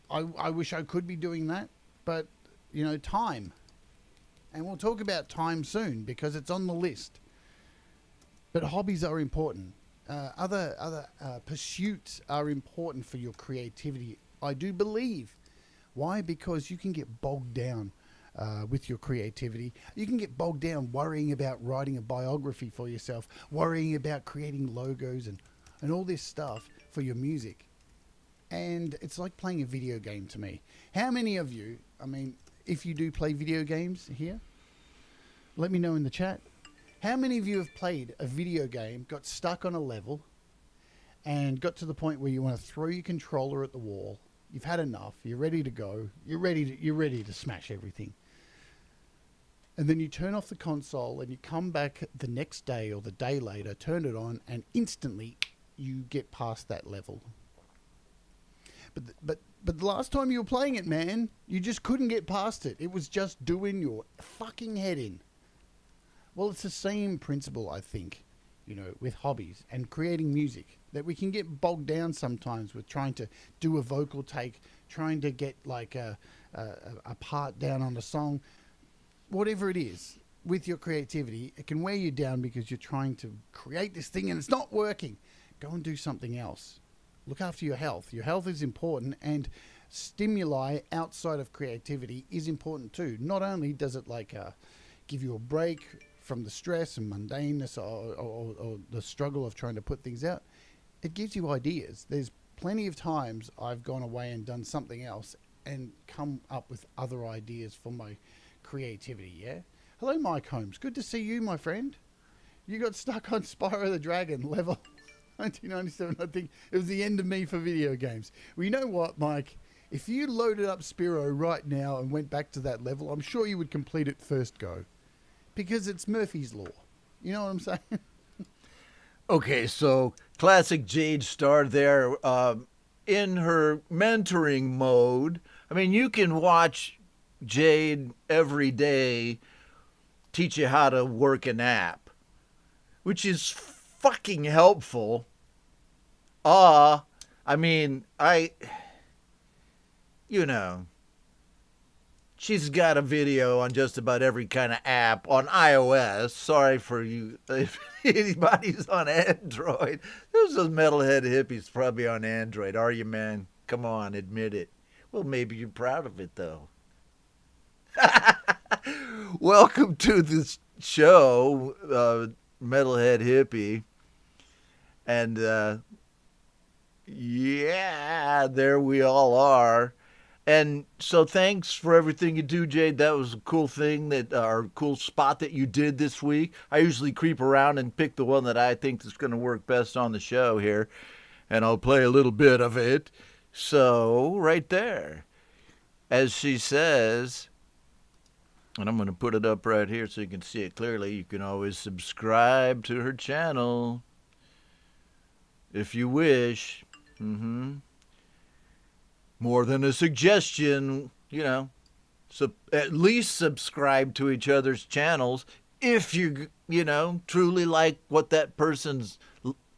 I wish I could be doing that, but, time. And we'll talk about time soon because it's on the list. But hobbies are important. Other pursuits are important for your creativity, I do believe. Why? Because you can get bogged down with your creativity. You can get bogged down worrying about writing a biography for yourself, worrying about creating logos and all this stuff for your music. And it's like playing a video game to me. How many of you, if you do play video games here, let me know in the chat. How many of you have played a video game, got stuck on a level, and got to the point where you want to throw your controller at the wall? You've had enough. You're ready to go. You're ready to smash everything. And then you turn off the console and you come back the next day or the day later, turn it on, and instantly you get past that level. But the last time you were playing it, man, you just couldn't get past it. It was just doing your fucking head in. Well, it's the same principle, I think, with hobbies and creating music, that we can get bogged down sometimes with trying to do a vocal take, trying to get like a part down on a song, whatever it is. With your creativity, it can wear you down because you're trying to create this thing and it's not working. Go and do something else. Look after your health. Your health is important, and stimuli outside of creativity is important too. Not only does it give you a break from the stress and mundaneness or the struggle of trying to put things out, it gives you ideas. There's plenty of times I've gone away and done something else and come up with other ideas for my creativity, yeah? Hello, Mike Holmes. Good to see you, my friend. You got stuck on Spyro the Dragon level 1997. I think it was the end of me for video games. Well, you know what, Mike? If you loaded up Spiro right now and went back to that level, I'm sure you would complete it first go. Because it's Murphy's Law. You know what I'm saying? Okay, so classic Jade Star there in her mentoring mode. I mean, you can watch Jade every day teach you how to work an app, which is fucking helpful. She's got a video on just about every kind of app on iOS. Sorry for you, if anybody's on Android. Those metalhead hippies probably on Android. Are you, man? Come on, admit it. Well, maybe you're proud of it, though. Welcome to this show, Metalhead Hippie. And, yeah, there we all are. And so thanks for everything you do, Jade. That was a cool thing or cool spot that you did this week. I usually creep around and pick the one that I think is going to work best on the show here. And I'll play a little bit of it. So, right there. As she says, and I'm going to put it up right here so you can see it clearly. You can always subscribe to her channel if you wish. More than a suggestion, at least subscribe to each other's channels if you truly like what that person's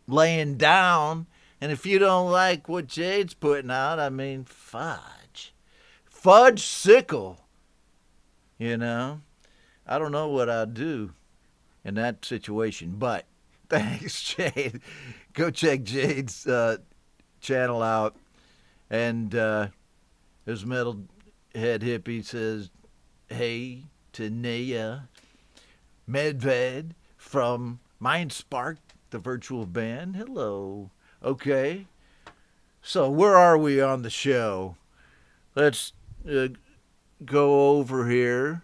laying down. And if you don't like what Jade's putting out, I mean, fudge sickle, I don't know what I'd do in that situation, but thanks, Jade. Go check Jade's channel out. And his Metalhead Hippie says, hey to Naya Medved from Mindspark, the virtual band. Hello. Okay. So where are we on the show? Let's go over here.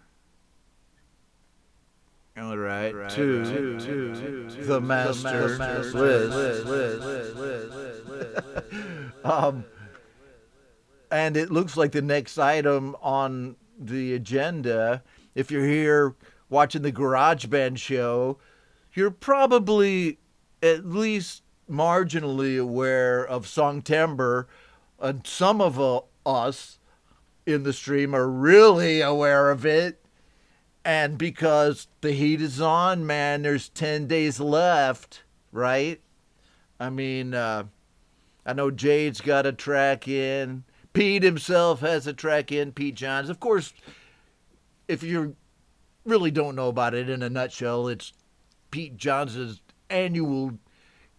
All right. To the master list. And it looks like the next item on the agenda, if you're here watching the GarageBand show, you're probably at least marginally aware of Songtember. And some of us in the stream are really aware of it. And because the heat is on, man, there's 10 days left, right? I mean, I know Jade's got a track in. Pete himself has a track in, Pete Johns. Of course, if you really don't know about it in a nutshell, it's Pete Johns' annual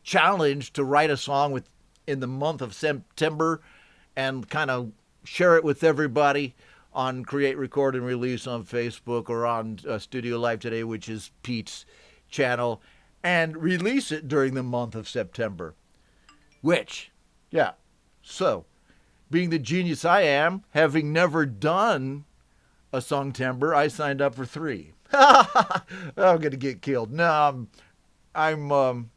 challenge to write a song in the month of September and kind of share it with everybody on Create, Record, and Release on Facebook or on Studio Live Today, which is Pete's channel, and release it during the month of September. So, being the genius I am, having never done a Songtember, I signed up for 3. I'm going to get killed. No, I'm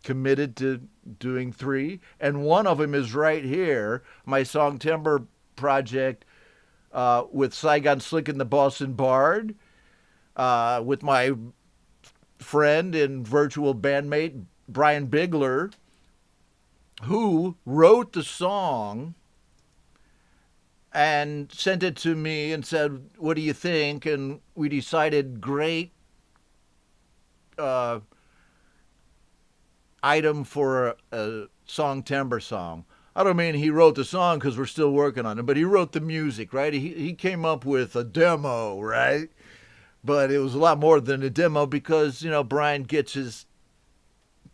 committed to doing 3, and one of them is right here, my Songtember project with Saigon Slick and the Boston Bard, with my friend and virtual bandmate, Brian Bigler, who wrote the song and sent it to me and said, what do you think? And we decided great item for a Songtember song. I don't mean he wrote the song because we're still working on it, but he wrote the music, right? He came up with a demo, right? But it was a lot more than a demo because, Brian gets his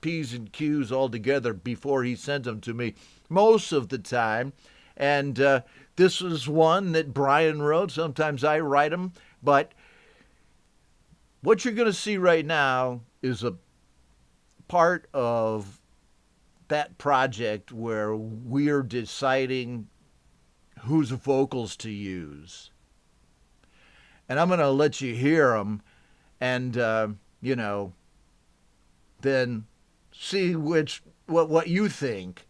P's and Q's all together before he sends them to me most of the time. And this is one that Brian wrote. Sometimes I write them. But what you're going to see right now is a part of that project where we're deciding whose vocals to use. And I'm going to let you hear them and, then see what you think.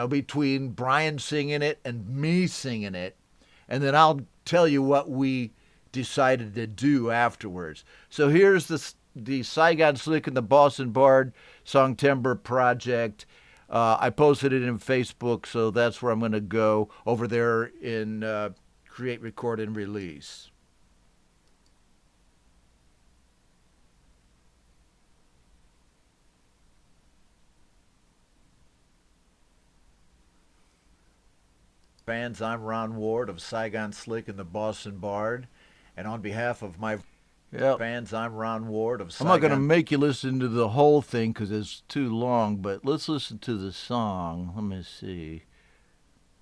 between Brian singing it and me singing it. And then I'll tell you what we decided to do afterwards. So here's the Saigon Slick and the Boston Bard Songtember project. I posted it in Facebook, so that's where I'm going to go, over there in Create, Record, and Release. Fans, I'm Ron Ward of Saigon Slick and the Boston Bard, and on behalf of my fans, I'm Ron Ward of Saigon. I'm not going to make you listen to the whole thing because it's too long, but let's listen to the song. Let me see.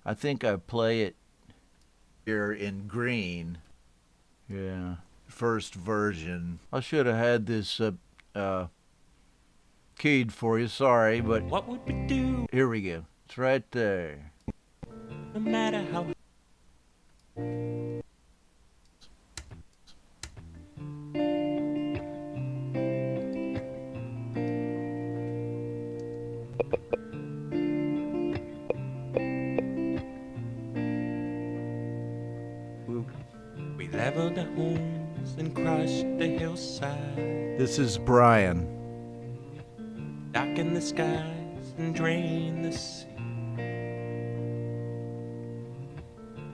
I think I play it here in green. Yeah, first version. I should have had this keyed for you. Sorry, but What would we do? Here we go. It's right there. No matter how we leveled the homes and crushed the hillside, This is Brian. darkened the skies and drained the sea.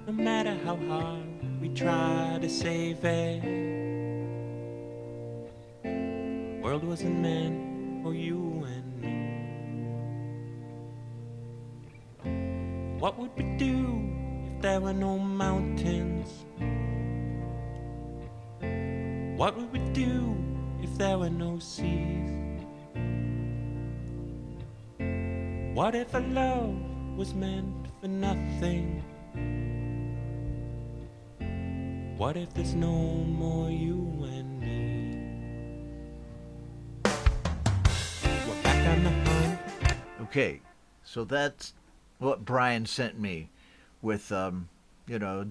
No matter how hard we try to save it, the world wasn't meant for you and me. What would we do if there were no mountains? What would we do if there were no seas? What if our love was meant for nothing? What if there's no more you and me? We're back on the hunt. Okay, so that's what Brian sent me with,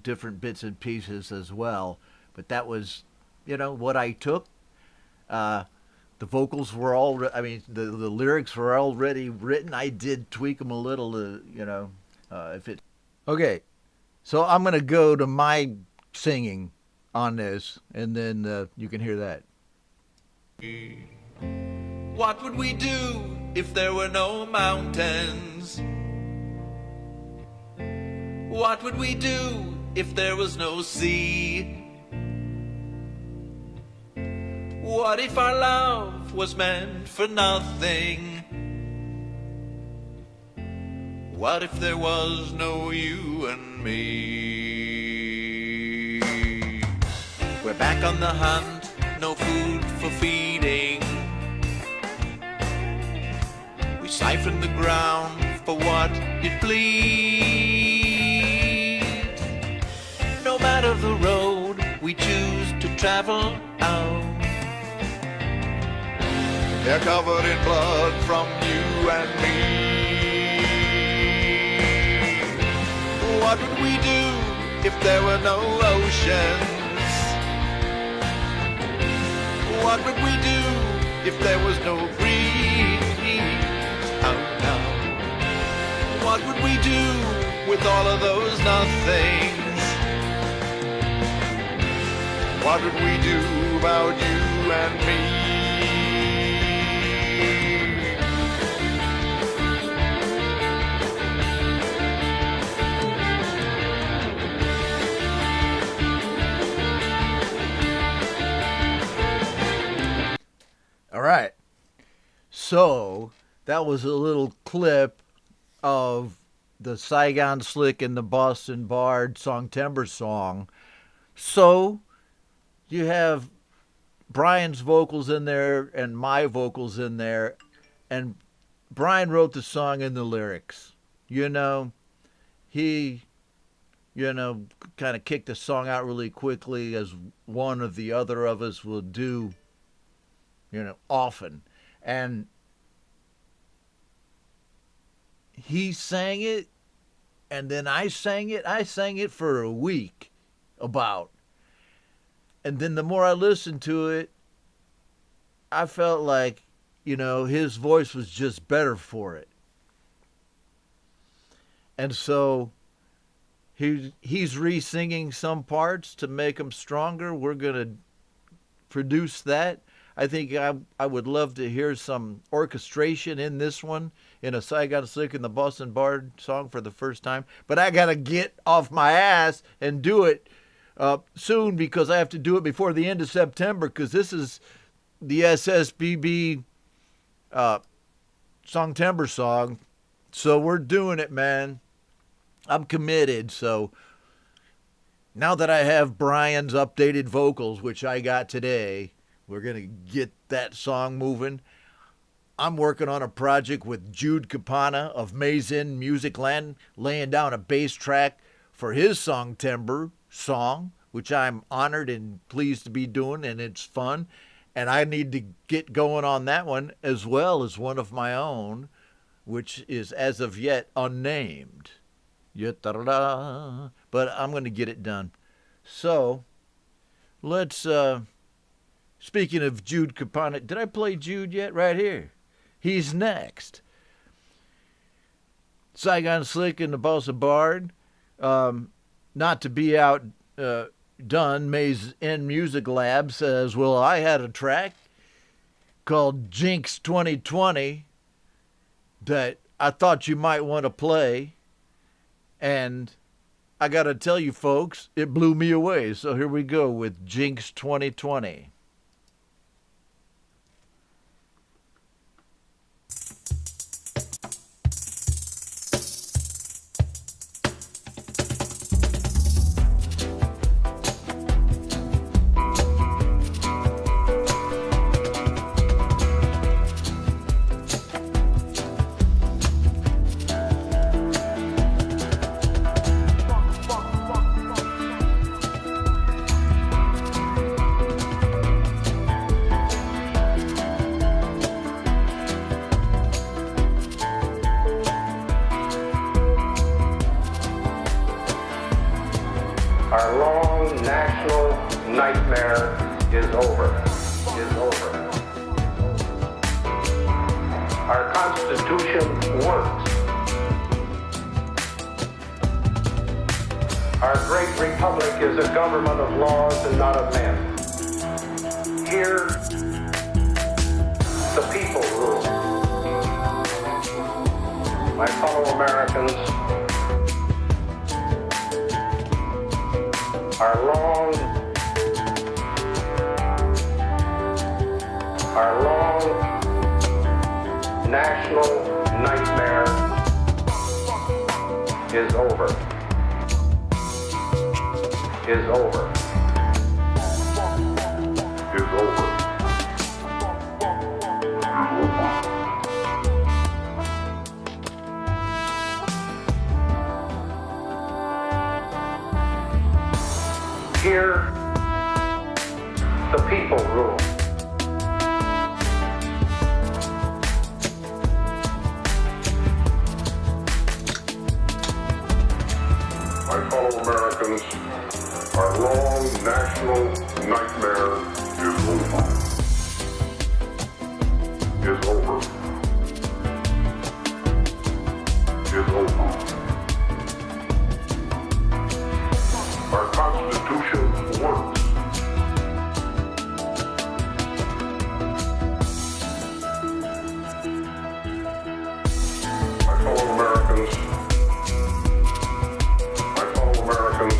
different bits and pieces as well. But that was, what I took. The vocals were the lyrics were already written. I did tweak them a little, if it. Okay, so I'm going to go to my singing on this, and then you can hear that. What would we do if there were no mountains? What would we do if there was no sea? What if our love was meant for nothing? What if there was no you and me? We're back on the hunt, no food for feeding. We siphon the ground for what it bleeds. No matter the road we choose to travel out, they're covered in blood from you and me. What would we do if there were no oceans? What would we do if there was no breeze? Oh no. What would we do with all of those nothings? What would we do about you and me? All right. So that was a little clip of the Saigon Slick and the Boston Bard Songtember song. So you have Brian's vocals in there and my vocals in there, and Brian wrote the song and the lyrics. He, kind of kicked the song out really quickly, as one of the other of us will do, often. And he sang it, and then I sang it. I sang it for a week about. And then the more I listened to it, I felt like, his voice was just better for it. And so he's re-singing some parts to make them stronger. We're going to produce that. I think I would love to hear some orchestration in this one, in a Saigon Slick and the Boston Bard song for the first time. But I got to get off my ass and do it soon, because I have to do it before the end of September, because this is the SSBB Songtember song. So we're doing it, man. I'm committed. So now that I have Brian's updated vocals, which I got today, we're going to get that song moving. I'm working on a project with Jude Capana of Maze Inn Music Land, laying down a bass track for his Songtember song, which I'm honored and pleased to be doing, and it's fun. And I need to get going on that one, as well as one of my own, which is as of yet unnamed. But I'm going to get it done. So let's, speaking of Jude Capana, did I play Jude yet? Right here. He's next. Saigon Slick and the Balsa Bard. Not to be outdone, Maze Inn Music Lab says, well, I had a track called Jinx 2020 that I thought you might want to play. And I got to tell you, folks, it blew me away. So here we go with Jinx 2020. Our long national nightmare is over. Our Constitution works. Our great republic is a government of laws and not of men. Here, the people rule. My fellow Americans, our long national nightmare is over. Here, the people rule. My fellow Americans, our long national nightmare is over. Our Constitution works. My fellow Americans,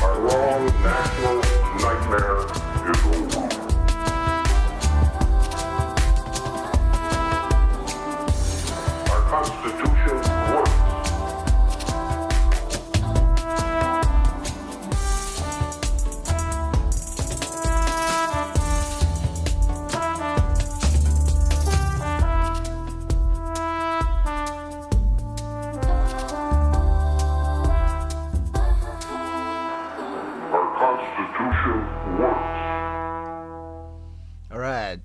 our long national nightmare is over. Our Constitution works. Our Constitution works. All right.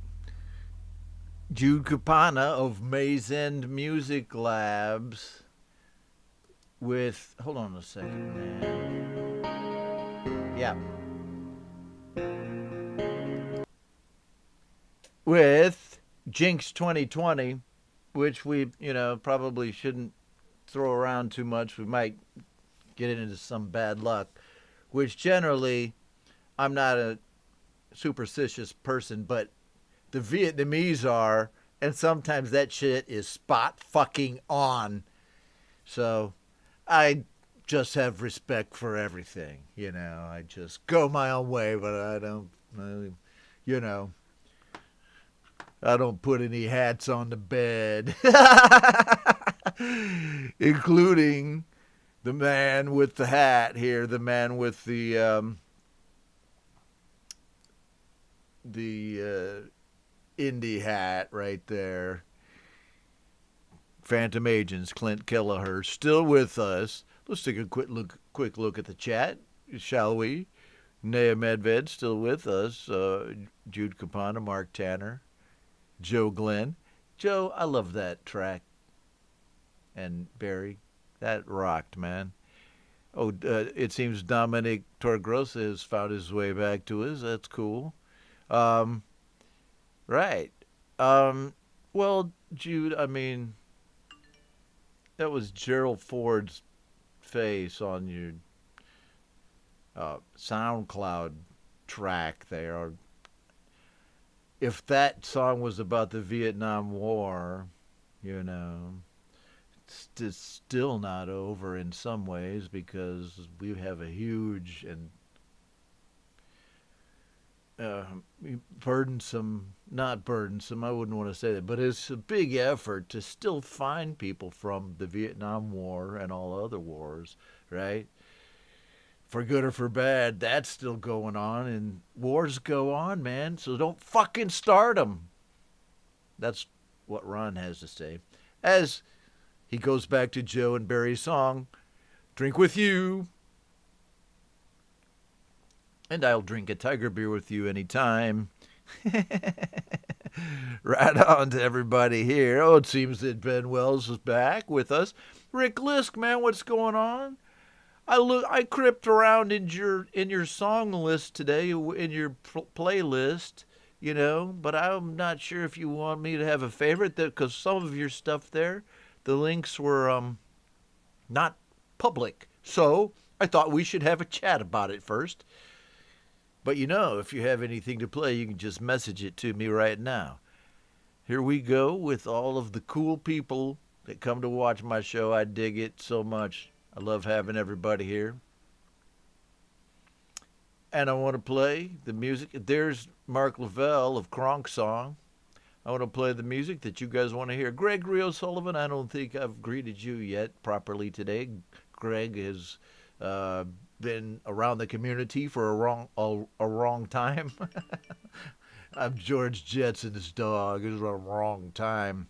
Jude Capana of Maze End Music Labs with, hold on a second, man. Yeah. With Jinx 2020. which we, probably shouldn't throw around too much. We might get into some bad luck, which generally I'm not a superstitious person, but the Vietnamese are, and sometimes that shit is spot fucking on. So I just have respect for everything, I just go my own way, but I don't, I don't put any hats on the bed, including the man with the hat here, the man with the indie hat right there. Phantom Agents, Clint Kelleher, still with us. Let's take a quick look at the chat, shall we? Nea Medved, still with us. Jude Capana, Mark Tanner, Joe Glenn. Joe, I love that track. And Barry, that rocked, man. Oh, it seems Dominic Torgrosa has found his way back to us. That's cool. Right. Well, Jude, I mean, that was Gerald Ford's face on your SoundCloud track there. If that song was about the Vietnam War, it's still not over in some ways, because we have a huge and not burdensome, I wouldn't want to say that, but it's a big effort to still find people from the Vietnam War and all other wars, right? For good or for bad, that's still going on, and wars go on, man, so don't fucking start them. That's what Ron has to say. As he goes back to Joe and Barry's song, Drink With You. And I'll drink a tiger beer with you anytime. Right on to everybody here. Oh, it seems that Ben Wells is back with us. Rick Lisk, man, what's going on? I crept around in your song list today, in your playlist, but I'm not sure if you want me to have a favorite, because some of your stuff there, the links were not public. So I thought we should have a chat about it first. But if you have anything to play, you can just message it to me right now. Here we go with all of the cool people that come to watch my show. I dig it so much. I love having everybody here. And I want to play the music. There's Mark Lavelle of Kronk Song. I want to play the music that you guys want to hear. Greg Rio Sullivan, I don't think I've greeted you yet properly today. Greg has been around the community for a wrong time. I'm George Jetson's dog. It's a wrong time.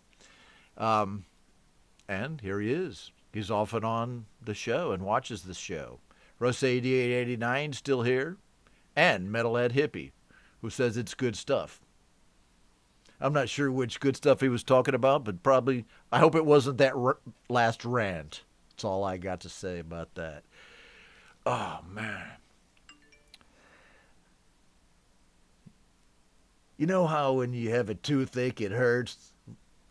And here he is. He's often on the show and watches the show. Russ 8889 still here. And Metalhead Hippie, who says it's good stuff. I'm not sure which good stuff he was talking about, but probably, I hope it wasn't that last rant. That's all I got to say about that. Oh, man. You know how when you have a toothache, it hurts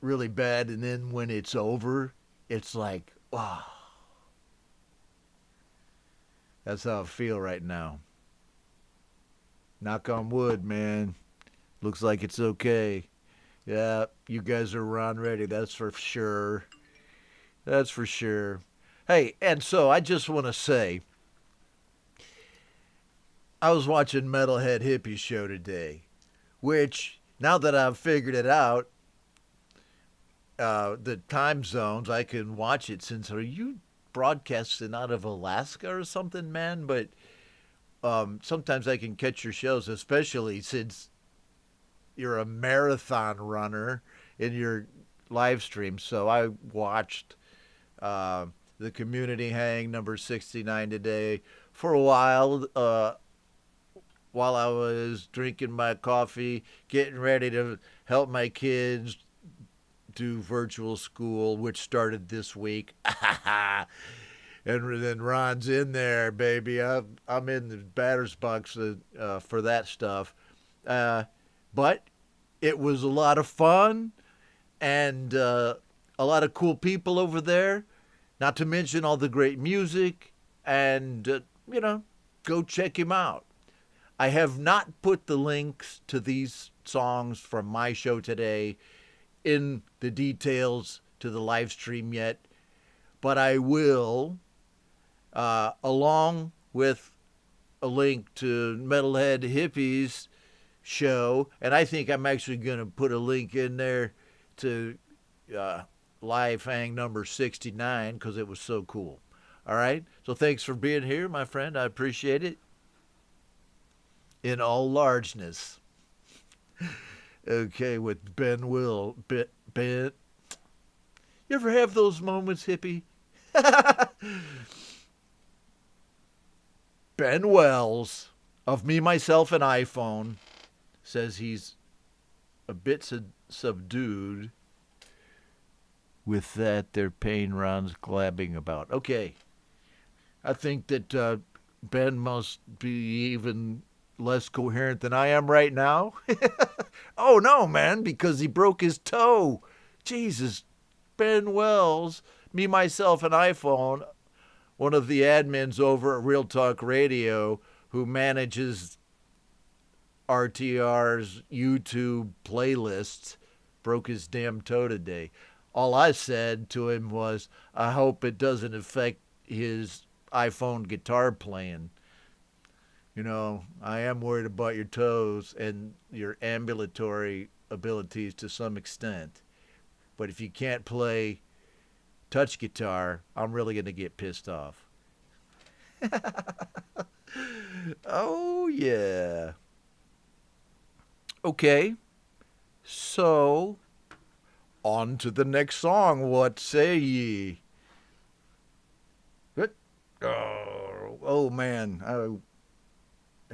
really bad, and then when it's over, it's like, wow. That's how I feel right now. Knock on wood, man. Looks like it's okay. Yeah, you guys are around ready, that's for sure. That's for sure. Hey, and so I just want to say, I was watching Metalhead Hippie show today, which, now that I've figured it out, the time zones, I can watch it since, are you broadcasting out of Alaska or something, man? But sometimes I can catch your shows, especially since you're a marathon runner in your live stream. So I watched the Community Hang number 69 today for a while I was drinking my coffee, getting ready to help my kids do virtual school, which started this week. And then Ron's in there, baby. I'm in the batter's box for that stuff. But it was a lot of fun. and a lot of cool people over there, not to mention all the great music, and, go check him out. I have not put the links to these songs from my show today in the details to the live stream yet, but I will, along with a link to Metalhead Hippies show, and I think I'm actually going to put a link in there to Live Hang number 69 because it was so cool. All right, so thanks for being here, my friend. I appreciate it. In all largeness. Okay, with Ben Will. Ben. You ever have those moments, hippie? Ben Wells of Me, Myself, and iPhone says he's a bit subdued with that their pain Ron's glabbing about. Okay. I think that Ben must be even less coherent than I am right now. Oh, no, man, because he broke his toe. Jesus. Ben Wells, Me, Myself, and iPhone, one of the admins over at Real Talk Radio who manages RTR's YouTube playlists, broke his damn toe today. All I said to him was, I hope it doesn't affect his iPhone guitar playing. I am worried about your toes and your ambulatory abilities to some extent. But if you can't play touch guitar, I'm really going to get pissed off. Oh, yeah. Okay. So, on to the next song. What say ye? Good. Oh man.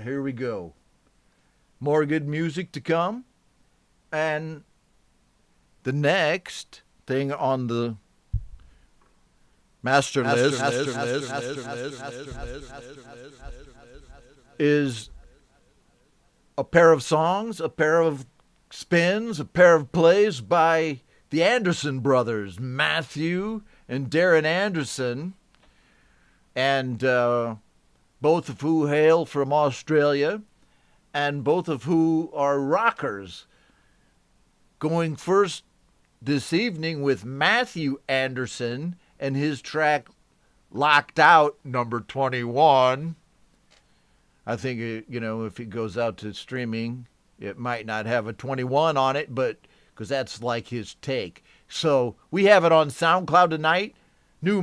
Here we go. More good music to come. And the next thing on the master list is a pair of songs, a pair of spins, a pair of plays by the Anderson brothers, Matthew and Darren Anderson, and both of who hail from Australia, and both of who are rockers. Going first this evening with Matthew Anderson and his track Locked Out, number 21. I think, if it goes out to streaming, it might not have a 21 on it, but because that's like his take. So we have it on SoundCloud tonight. New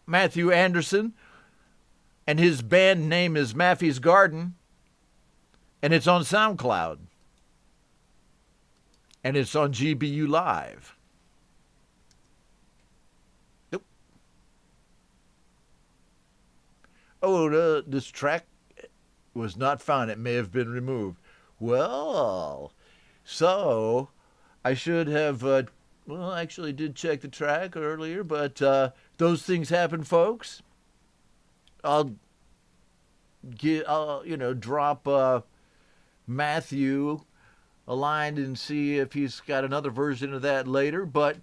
Matthew Anderson, and his band name is Maffey's Garden, and it's on SoundCloud. And it's on GBU Live. Nope. Oh, this track was not found. It may have been removed. Well, so I should have, actually did check the track earlier, but those things happen, folks. I'll drop Matthew a line and see if he's got another version of that later, but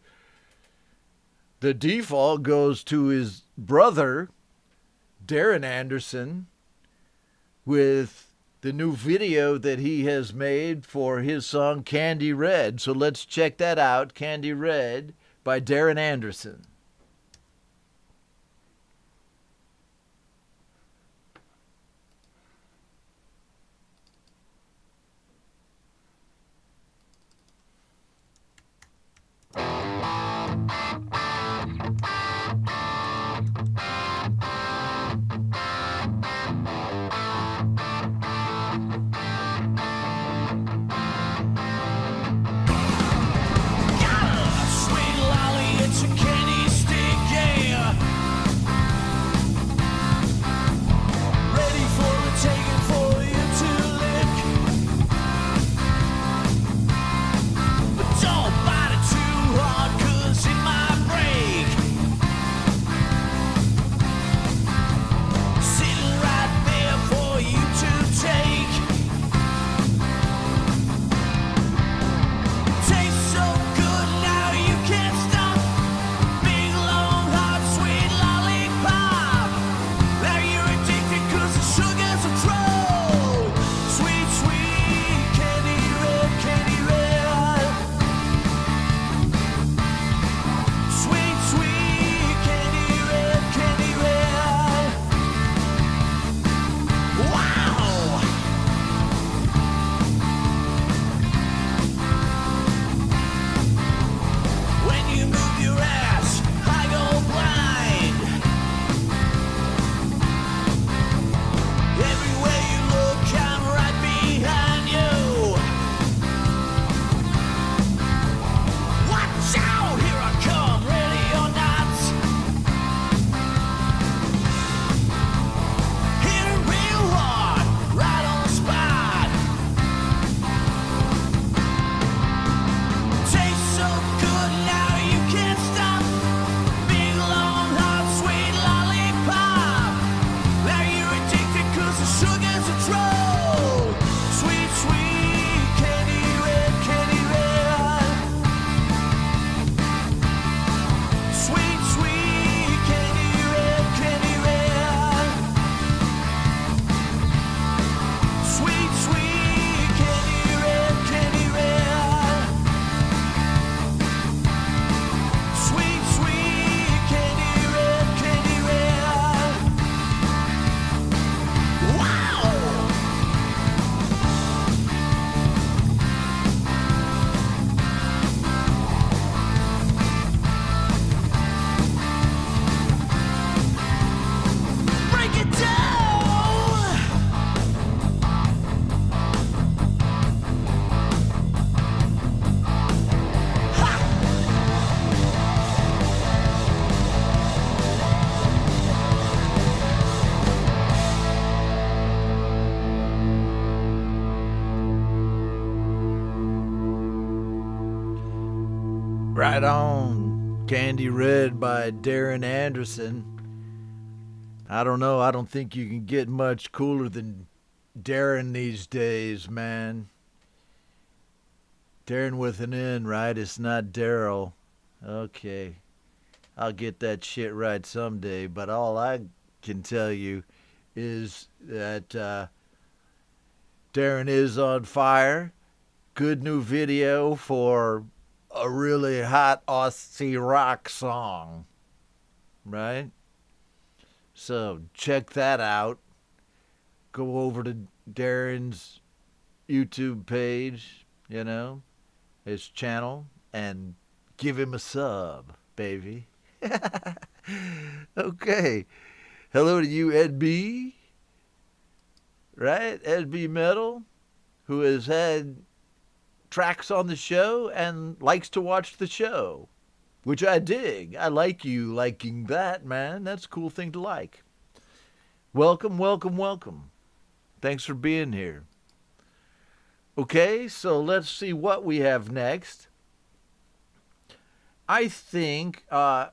the default goes to his brother, Darren Anderson, with the new video that he has made for his song Candy Red. So let's check that out, Candy Red by Darren Anderson. Sweet lolly, it's a candy Right on. Candy Red by Darren Anderson. I don't know. I don't think you can get much cooler than Darren these days, man. Darren with an N, right? It's not Daryl. Okay. I'll get that shit right someday, but all I can tell you is that Darren is on fire. Good new video for a really hot Aussie rock song, right? So check that out. Go over to Darren's YouTube page, his channel, and give him a sub, baby. Okay. Hello to you, Ed B. Right? Ed B Metal, who has had tracks on the show and likes to watch the show, which I dig. I like you liking that, man. That's a cool thing to like. Welcome, welcome, welcome. Thanks for being here. Okay, so let's see what we have next. I think the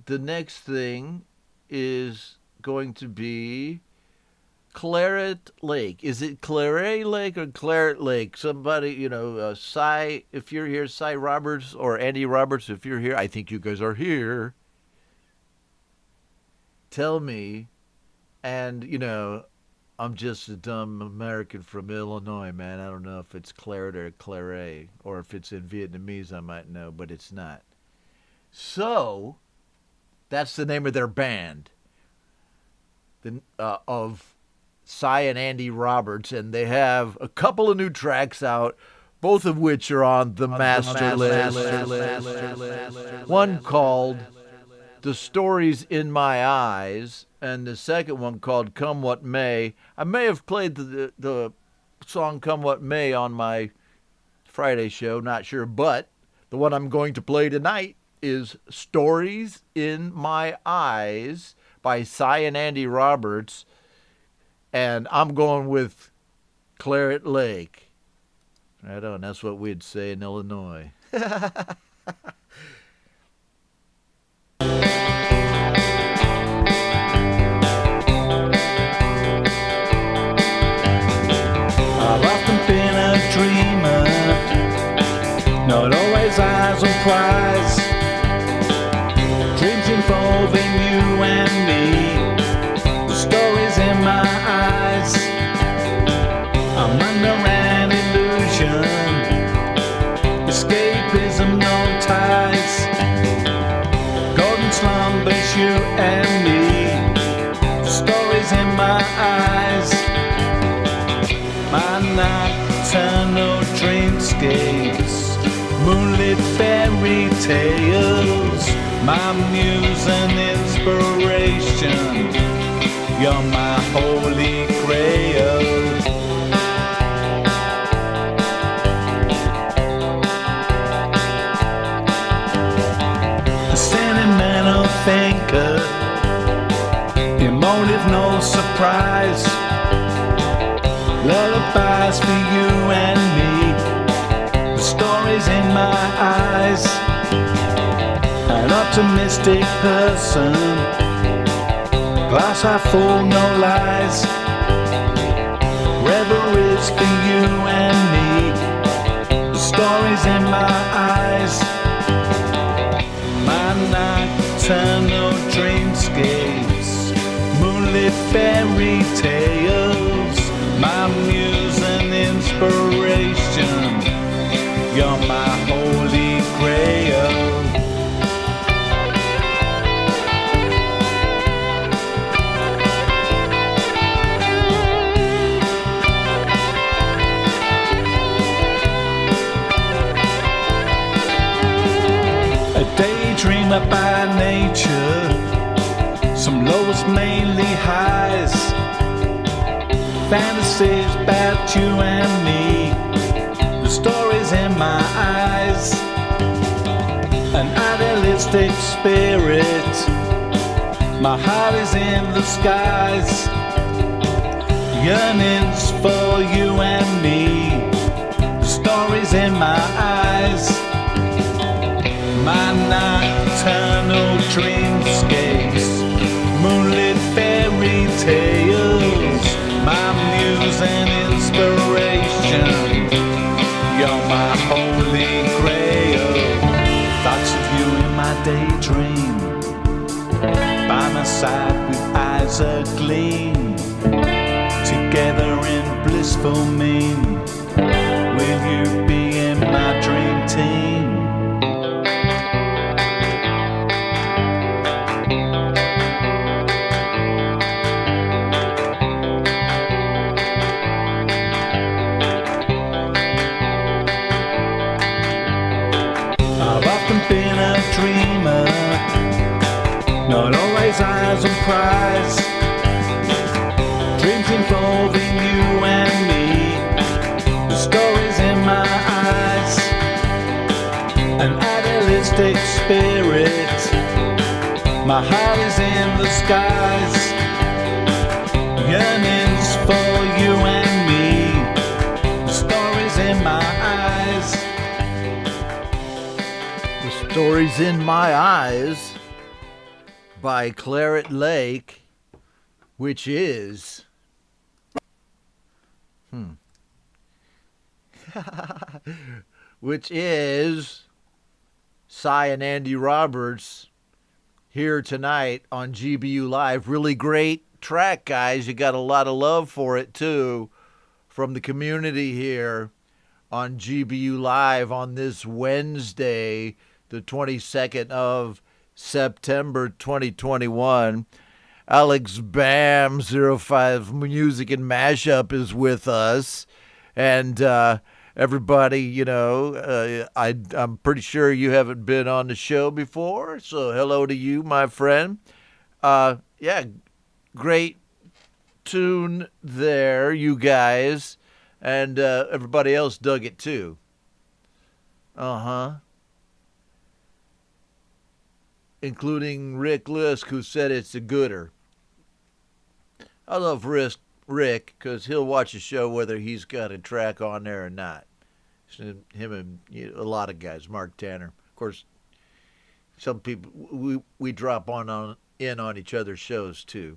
next thing is going to be Claret Lake. Is it Claret Lake or Claret Lake? Somebody, Cy, if you're here, Cy Roberts, or Andy Roberts, if you're here, I think you guys are here. Tell me, and, I'm just a dumb American from Illinois, man. I don't know if it's Claret or Claret, or if it's in Vietnamese, I might know, but it's not. So, that's the name of their band, of Cy and Andy Roberts, and they have a couple of new tracks out, both of which are on the master list. One called The Stories in My Eyes, and the second one called Come What May. I may have played the song Come What May on my Friday show, not sure, but the one I'm going to play tonight is Stories in My Eyes by Cy and Andy Roberts. And I'm going with Claret Lake. Right on. That's what we'd say in Illinois. I've often been a dreamer, not always eyes on prize. Dreams involving you and me, the stories in my eyes. I'm under an illusion, escapism, no ties. Golden slumbers, you and me, the stories in my eyes. My nocturnal dreamscapes, moonlit fairy tales, my muse and inspiration, you're my holy grail. A sentimental thinker, emotive, no surprise. Lullabies for you and me, the stories in my eyes. An optimistic person, glass half full, no lies. Reveries for you and me, the stories in my eyes. My nocturnal dreamscapes, moonlit fairy tales, my muse and inspiration, you're my holy grail. A daydreamer by nature, some lows, mainly highs. Fantasies about you and me, the stories in my eyes. An idealistic spirit, my heart is in the skies. Yearnings for you and me, the stories in my eyes. My nocturnal dreamscapes, moonlit fairy tales, my muse and inspiration. You're my holy grail. Thoughts of you in my daydream, by my side with eyes agleam, together in blissful mien. Will you be in my dream team? I've often been a dreamer, not always eyes on prize. Dreams involving you and me, the stories in my eyes. An idealistic spirit, my heart is in the skies. Yearnings for you and me, the stories in my eyes. The Stories in My Eyes by Claret Lake, which is which is Cy and Andy Roberts here tonight on GBU Live. Really great track, guys. You got a lot of love for it too from the community here on GBU Live on this Wednesday, the 22nd of September 2021. Alex Bam 05 Music and Mashup is with us. And everybody, you know, I'm pretty sure you haven't been on the show before. So hello to you, my friend. Yeah, great tune there, you guys. And everybody else dug it too. Including Rick Lisk, who said it's a gooder. I love Rick because he'll watch a show whether he's got a track on there or not. Him and a lot of guys, Mark Tanner. Of course, some people, we drop in on each other's shows too.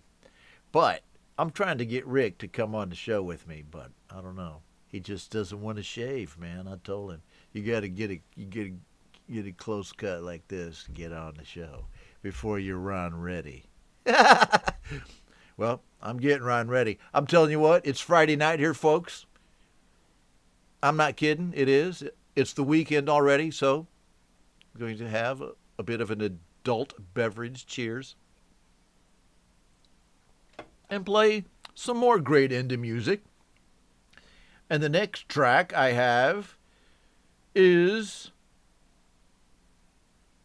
But I'm trying to get Rick to come on the show with me, but I don't know. He just doesn't want to shave, man. I told him, you got to get a close cut like this to get on the show before you run ready. Well, I'm getting Ron ready. I'm telling you what, it's Friday night here, folks. I'm not kidding. It is. It's the weekend already, so I'm going to have a bit of an adult beverage. Cheers. And play some more great indie music. And the next track I have is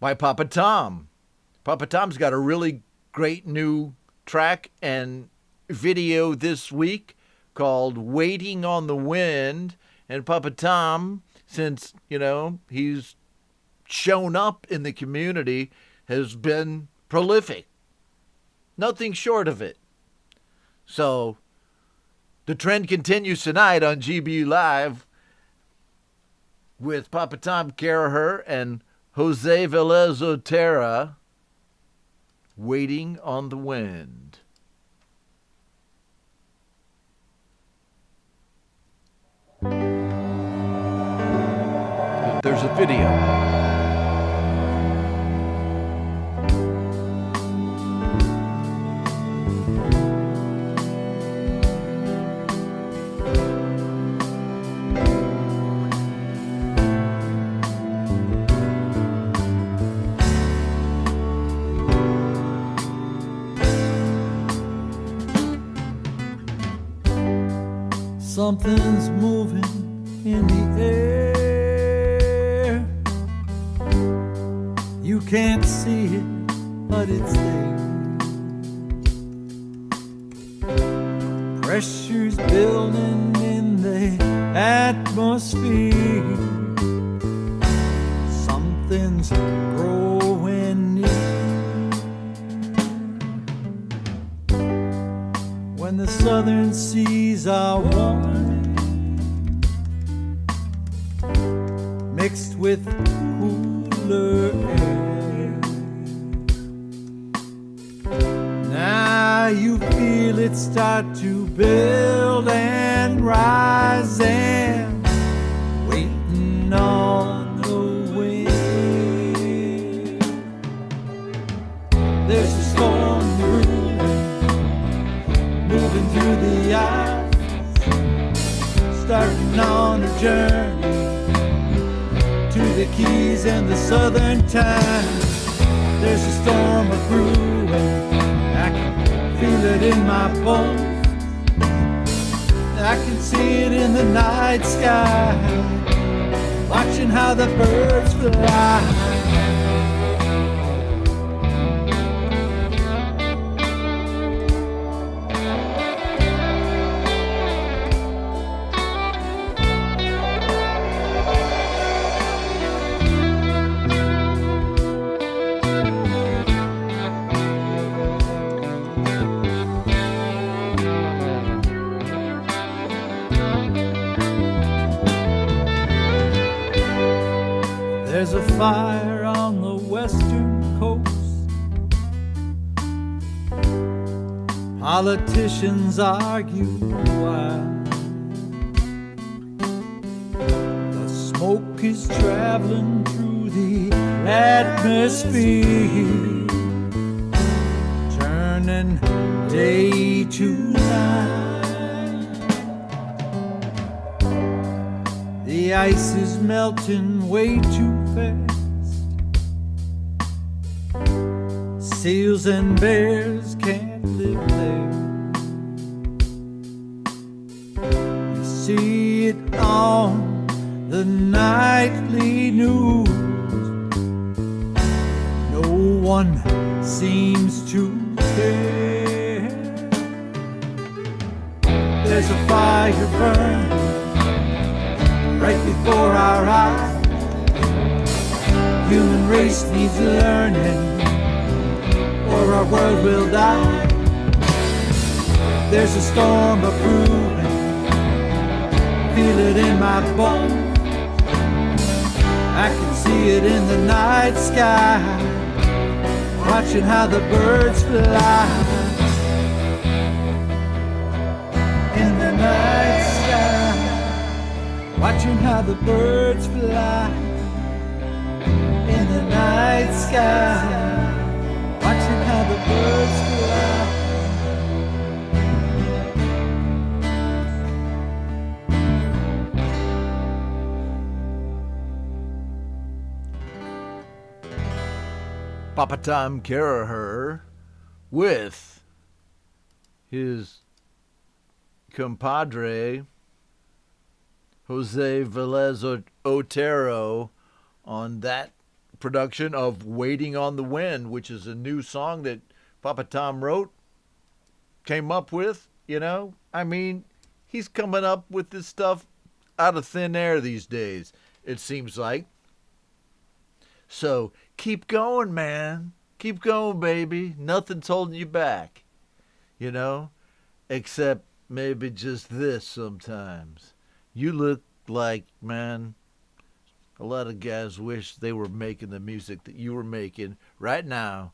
by Papa Tom. Papa Tom's got a really great new track and video this week called Waiting on the Wind. And Papa Tom, since, you know, he's shown up in the community, has been prolific. Nothing short of it. So the trend continues tonight on GBU Live with Papa Tom Caraher and Jose Velez Otero, Waiting on the Wind. There's a video. Something's moving in the air. You can't see it, but it's there. Pressure's building in the atmosphere. Something's growing near. When the southern seas are warm, mixed with cool cooler air. Now you feel it start to build and rise, and waiting on the wind. There's a storm brewing, moving through the ice, starting on a journey to the Keys and the Southern Times. There's a storm a brewing, I can feel it in my bones. I can see it in the night sky, watching how the birds fly. There's a fire on the western coast. Politicians argue why. The smoke is traveling through the atmosphere, turning day to night. The ice is melting way too fast. Seals and bears can't live there. You see it on the nightly news. No one seems to care. There's a fire burning right before our eyes. Human race needs learning, or our world will die. There's a storm a brewing, feel it in my bones. I can see it in the night sky, watching how the birds fly. In the night sky, watching how the birds fly. In the night sky, watching how the birds fly. Papa Tom Caraher with his compadre Jose Velez Otero on that production of Waiting on the Wind, which is a new song that Papa Tom wrote, came up with, you know. I mean, he's coming up with this stuff out of thin air these days, it seems like. So keep going, man. Keep going, baby. Nothing's holding you back, you know, except maybe just this sometimes. You look like, man, a lot of guys wish they were making the music that you were making right now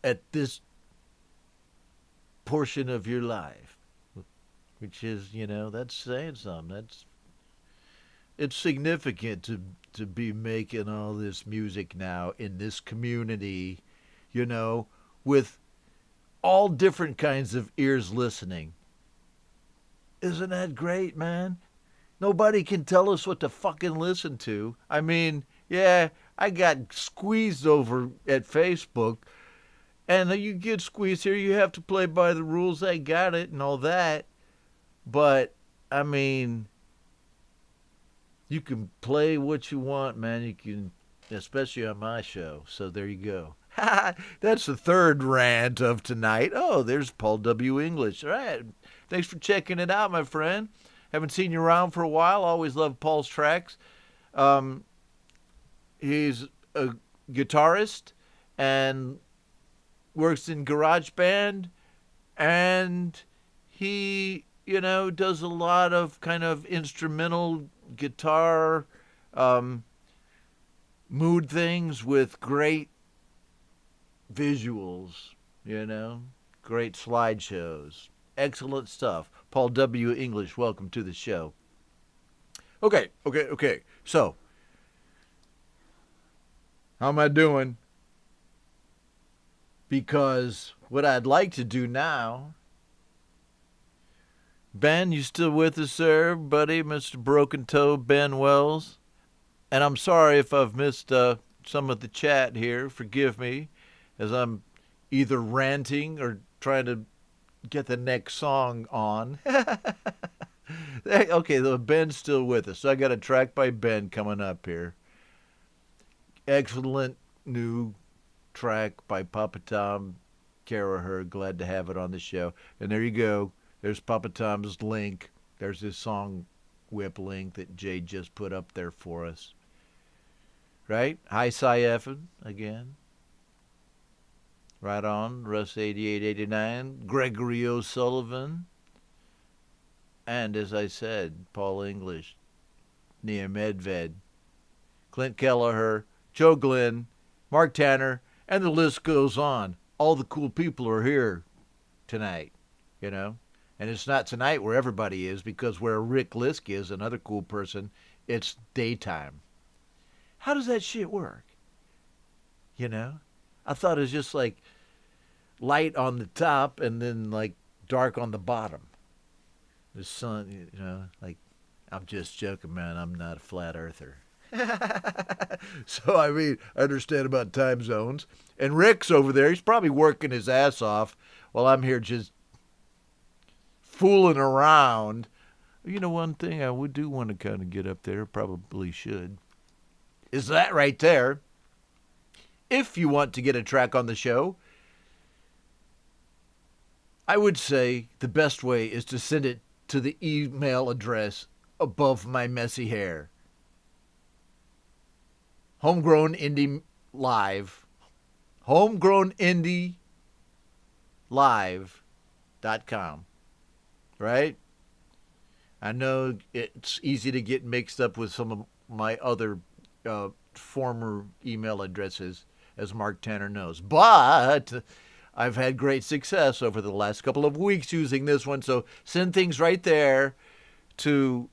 at this portion of your life, which is, you know, that's saying something. It's significant to be making all this music now in this community, you know, with all different kinds of ears listening. Isn't that great, man? Nobody can tell us what to fucking listen to. I mean, yeah, I got squeezed over at Facebook, and you get squeezed here, you have to play by the rules. I got it and all that. But, I mean, you can play what you want, man. You can, especially on my show. So there you go. That's the third rant of tonight. Oh, there's Paul W. English. All right. Thanks for checking it out, my friend. Haven't seen you around for a while. Always love Paul's tracks. He's a guitarist and works in GarageBand, and he, you know, does a lot of kind of instrumental guitar mood things with great visuals, great slideshows. Excellent stuff. Paul W. English, welcome to the show. Okay. So, how am I doing? Because what I'd like to do now... Ben, you still with us, sir, buddy? Mr. Broken Toe, Ben Wells? And I'm sorry if I've missed some of the chat here. Forgive me, as I'm either ranting or trying to get the next song on. Okay, though Ben's still with us. So I got a track by Ben coming up here. Excellent new track by Papa Tom Caraher. Glad to have it on the show. And there you go. There's Papa Tom's link. There's his song whip link that Jay just put up there for us. Right? Hi, Cy Effin again. Right on. Russ 8889. Gregory O'Sullivan. And as I said, Paul English. Nia Medved. Clint Kelleher. Joe Glenn. Mark Tanner. And the list goes on. All the cool people are here tonight. And it's not tonight where everybody is, because where Rick Lisk is, another cool person, it's daytime. How does that shit work? I thought it was just like light on the top and then like dark on the bottom. The sun, like, I'm just joking, man. I'm not a flat earther. So, I understand about time zones. And Rick's over there. He's probably working his ass off while I'm here just fooling around. One thing I would do want to kind of get up there, probably should, is that right there. If you want to get a track on the show, I would say the best way is to send it to the email address above my messy hair. Homegrown Indie Live. HomegrownIndieLive.com. Right? I know it's easy to get mixed up with some of my other former email addresses, as Mark Tanner knows. But I've had great success over the last couple of weeks using this one. So send things right there to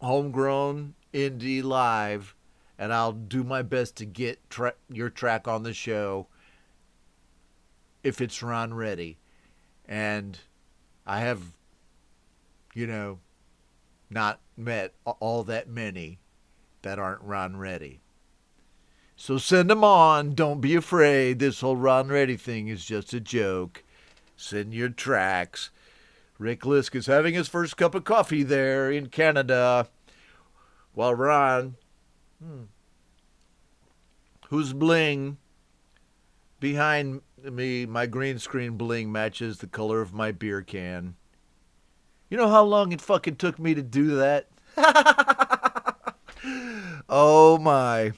Homegrown Indie Live, and I'll do my best to get your track on the show if it's Ron ready. And I have, not met all that many that aren't Ron ready. So send them on. Don't be afraid. This whole Ron ready thing is just a joke. Send your tracks. Rick Lisk is having his first cup of coffee there in Canada. While Ron, whose bling behind me, my green screen bling matches the color of my beer can. You know how long it fucking took me to do that? Oh my.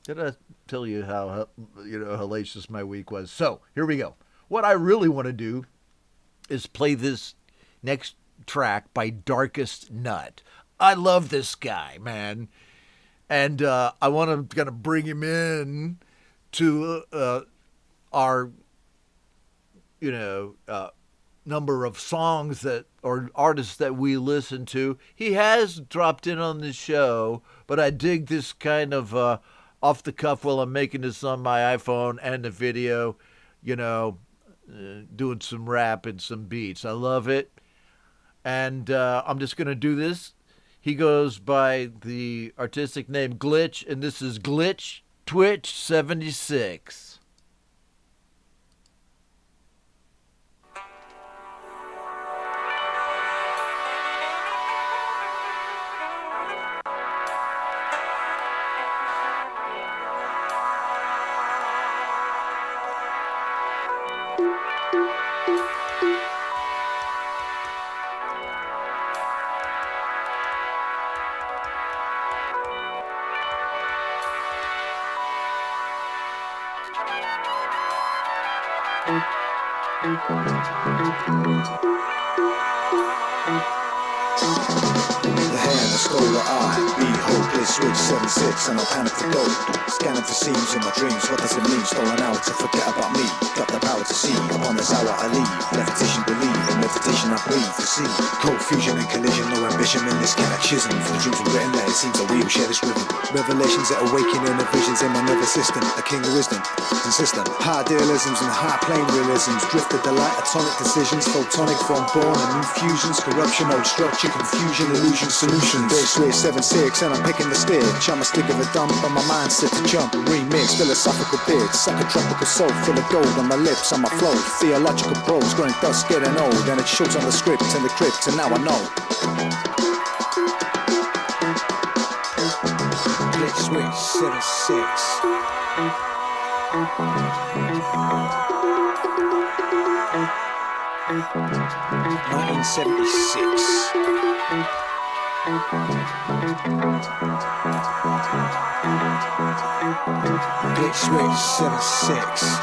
Did I tell you how hellacious my week was? So, here we go. What I really want to do is play this next track by Darkest Nut. I love this guy, man. And I want to kind of bring him in to our, number of songs that, or artists that we listen to. He has dropped in on the show, but I dig this kind of off the cuff while I'm making this on my iPhone and the video, doing some rap and some beats. I love it. And I'm just going to do this. He goes by the artistic name Glitch, and this is Glitch Twitch 76. The hand hand, I stole the eye. B, hopeless, switch 7-6, and I panic for gold. Scanning for seams in my dreams, what does it mean? Stolen hour to forget about me. Got the power to see, upon this hour I leave. Levitation believe, in meditation I breathe to see. Cold fusion and collision, no ambition in this catechism. For the dreams were written there, it seems that we will share this rhythm. Revelations that awaken in the visions in my nervous system. A king of wisdom, consistent. High idealisms and high plane realisms. Drifted the light, atomic decisions. Photonic form born and new fusions. Corruption, old structure, confusion, illusion, solutions. Big switch 7-6 and I'm picking the stitch. I'm a stick of a dump on my mind set to jump. Remix, philosophical bits. Psychotropical soul full of gold on my lips, on my flow. Theological probes, growing dust, getting old. And it shows on the script and the crypt, and now I know. Big switch 7-6. 1976. Big switch 7-6.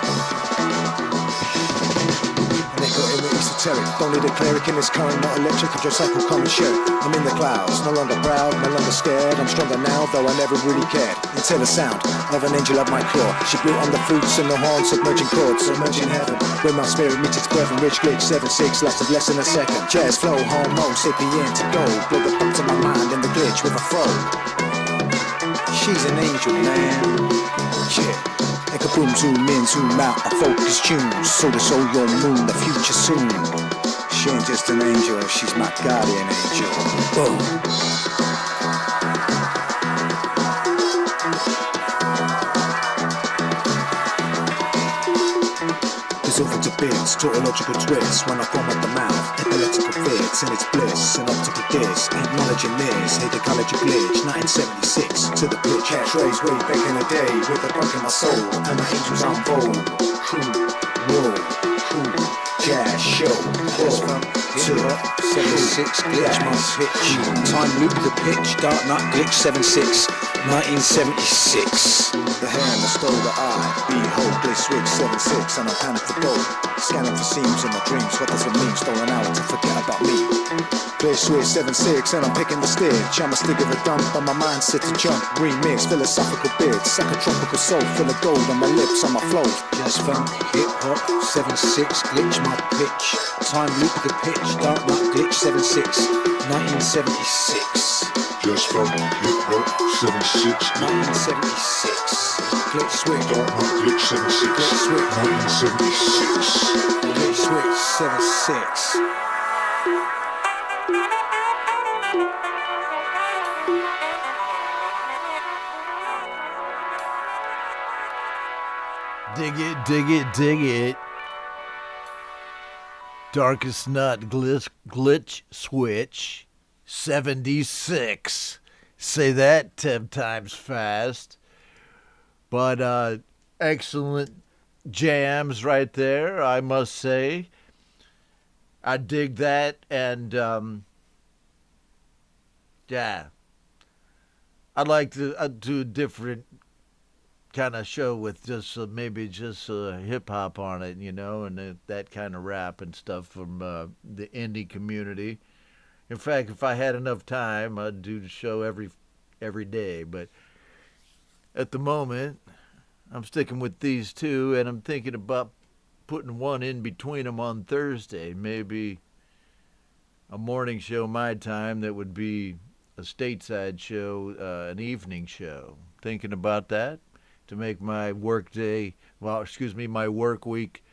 And they got in the esoteric. Don't need a cleric in this current, not electric. I just cycle common shirt. I'm in the clouds, no longer proud, no longer scared. I'm stronger now, though I never really cared. Until the sound of an angel of my claw. She built on the fruits and the horns, submerging chords, submerging heaven. Where my spirit meets its breath and rich glitch 7-6 lasts less than a second. Jazz flow, homo, sapient to go. Blow the pump to my mind in the glitch with a flow. She's an angel, man. Yeah. Like a boom, zoom in, zoom out, a focus tunes. So the soul, your moon, the future soon. She ain't just an angel, she's my guardian angel. Boom. Over to bits, tautological twists when I come at the mouth, epileptical fits and its bliss, and optical diss, acknowledging this, hate the college of glitch, 1976, to the pitch, catchphrase way back in the day, with the punk in my soul, and my angels on bold, crew, roll, crew, jazz, show, plus funk, to 76, glitch, my pitch, time loop, the pitch, dark nut, glitch, 76, 1976. The hand, I stole the eye. Behold, bliss switch 7-6, and I panic for gold. Scanning for seams in my dreams. What does it mean? Stolen hour to forget about me. Bliss switch 7-6, and I'm picking the stitch. I'm a stick of a dump, on my mind set to jump. Remix, philosophical bits. Psychotropical soul full of gold on my lips, on my flow. Jazz funk, hip hop, 7-6, glitch my pitch. Time loop the pitch, dark nut glitch 7-6, 1976. Just from hip hop 7-6, 1976. Glitch switch, dark night glitch 7-6, glitch switch, 1976. glitch switch 7-6. Dig it, dig it, dig it. Darkest Nut glitch switch 76. Say that 10 times fast. But excellent jams right there, I must say. I dig that, and yeah. I'd like to do a different kind of show with just maybe just hip hop on it, you know, and that kind of rap and stuff from the indie community. In fact, if I had enough time, I'd do the show every day. But at the moment, I'm sticking with these two, and I'm thinking about putting one in between them on Thursday. Maybe a morning show my time that would be a stateside show, an evening show. Thinking about that to make my work week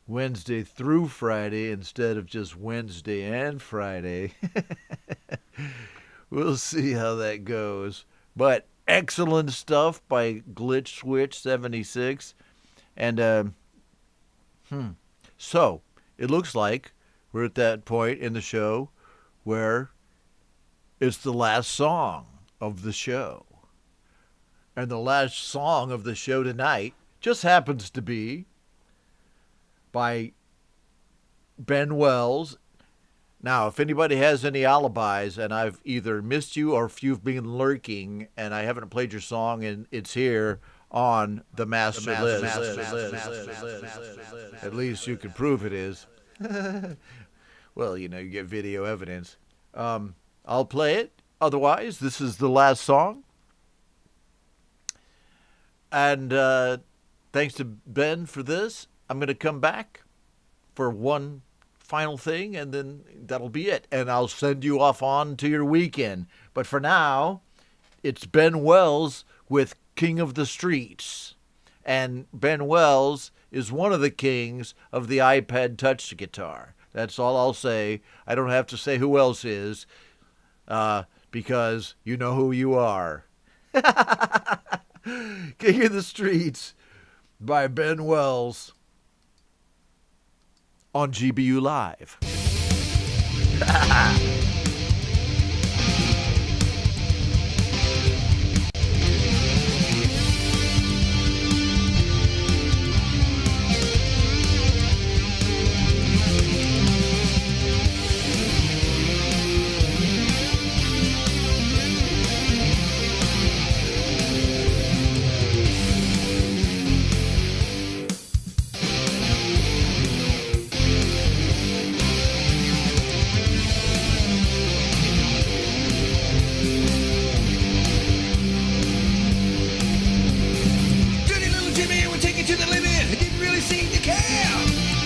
Wednesday through Friday instead of just Wednesday and Friday. We'll see how that goes. But excellent stuff by Glitch Switch 76. And so it looks like we're at that point in the show where it's the last song of the show. And the last song of the show tonight just happens to be by Ben Wells. Now, if anybody has any alibis and I've either missed you or if you've been lurking and I haven't played your song and it's here on the master list, at least you can prove it is. Well, you know, you get video evidence. I'll play it otherwise, this is the last song. And thanks to Ben for this. I'm going to come back for one final thing, and then that'll be it. And I'll send you off on to your weekend. But for now, it's Ben Wells with King of the Streets. And Ben Wells is one of the kings of the iPad Touch guitar. That's all I'll say. I don't have to say who else is, because you know who you are. King of the Streets by Ben Wells on GBU Live. Dirty little Jimmy would take it to the limit. He didn't really seem to care.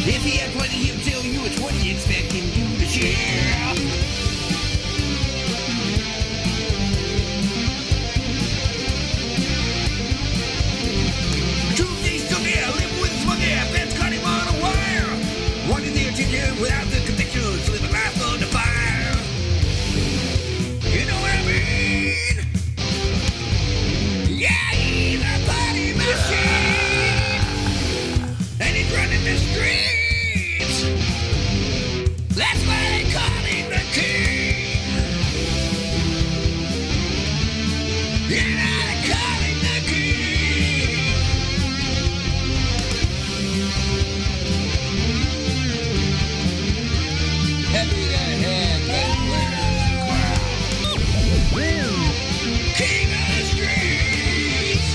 If he had plenty, he'd tell you it's what he expected you to share. Truth is still there, live with his monkey. Fence caught him on a wire. Wanted the attention without the convictions, living life under fire. You know what I mean? Yeah, he's a body machine, and he's running the streets. That's why they call him the king. You know they call him the king. Happy to have that winner's crowd. King of the streets.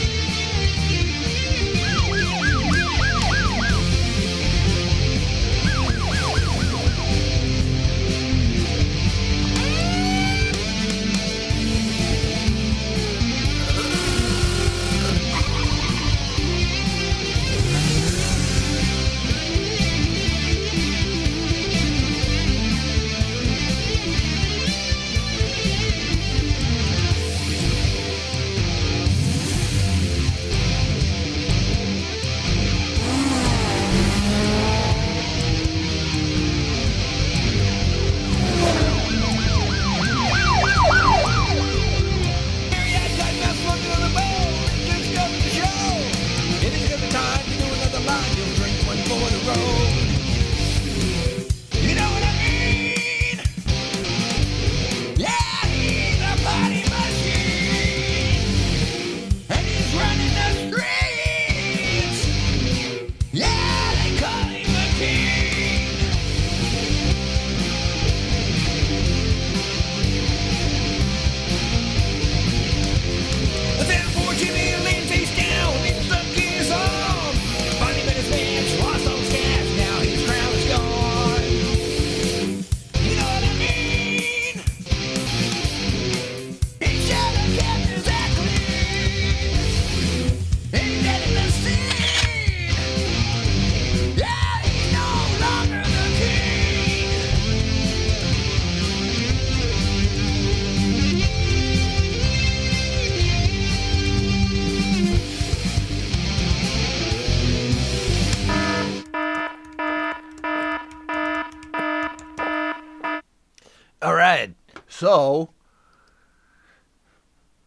All right. So,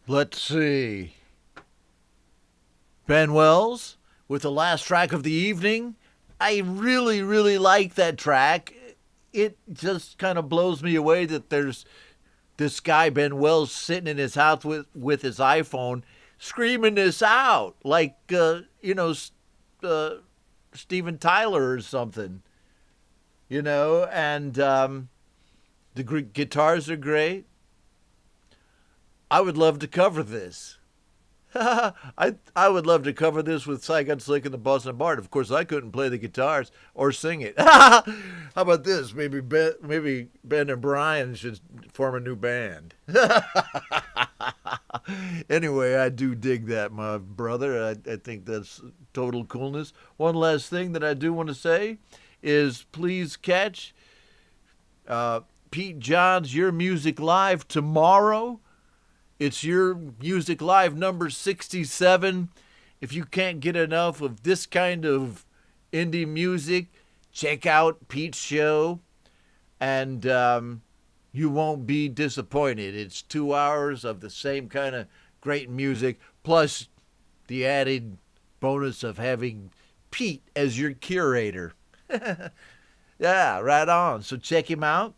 let's see. Ben Wells with the last track of the evening. I really, really like that track. It just kind of blows me away that there's this guy, Ben Wells, sitting in his house with his iPhone screaming this out like, Steven Tyler or something. And the guitars are great. I would love to cover this. I would love to cover this with Saigon Slick and the Boston Bard. Of course, I couldn't play the guitars or sing it. How about this? Maybe Ben and Brian should form a new band. Anyway, I do dig that, my brother. I think that's total coolness. One last thing that I do want to say is please catch Pete John's Your Music Live tomorrow. It's Your Music Live number 67. If you can't get enough of this kind of indie music, check out Pete's show, and you won't be disappointed. It's 2 hours of the same kind of great music, plus the added bonus of having Pete as your curator. Yeah, right on. So check him out.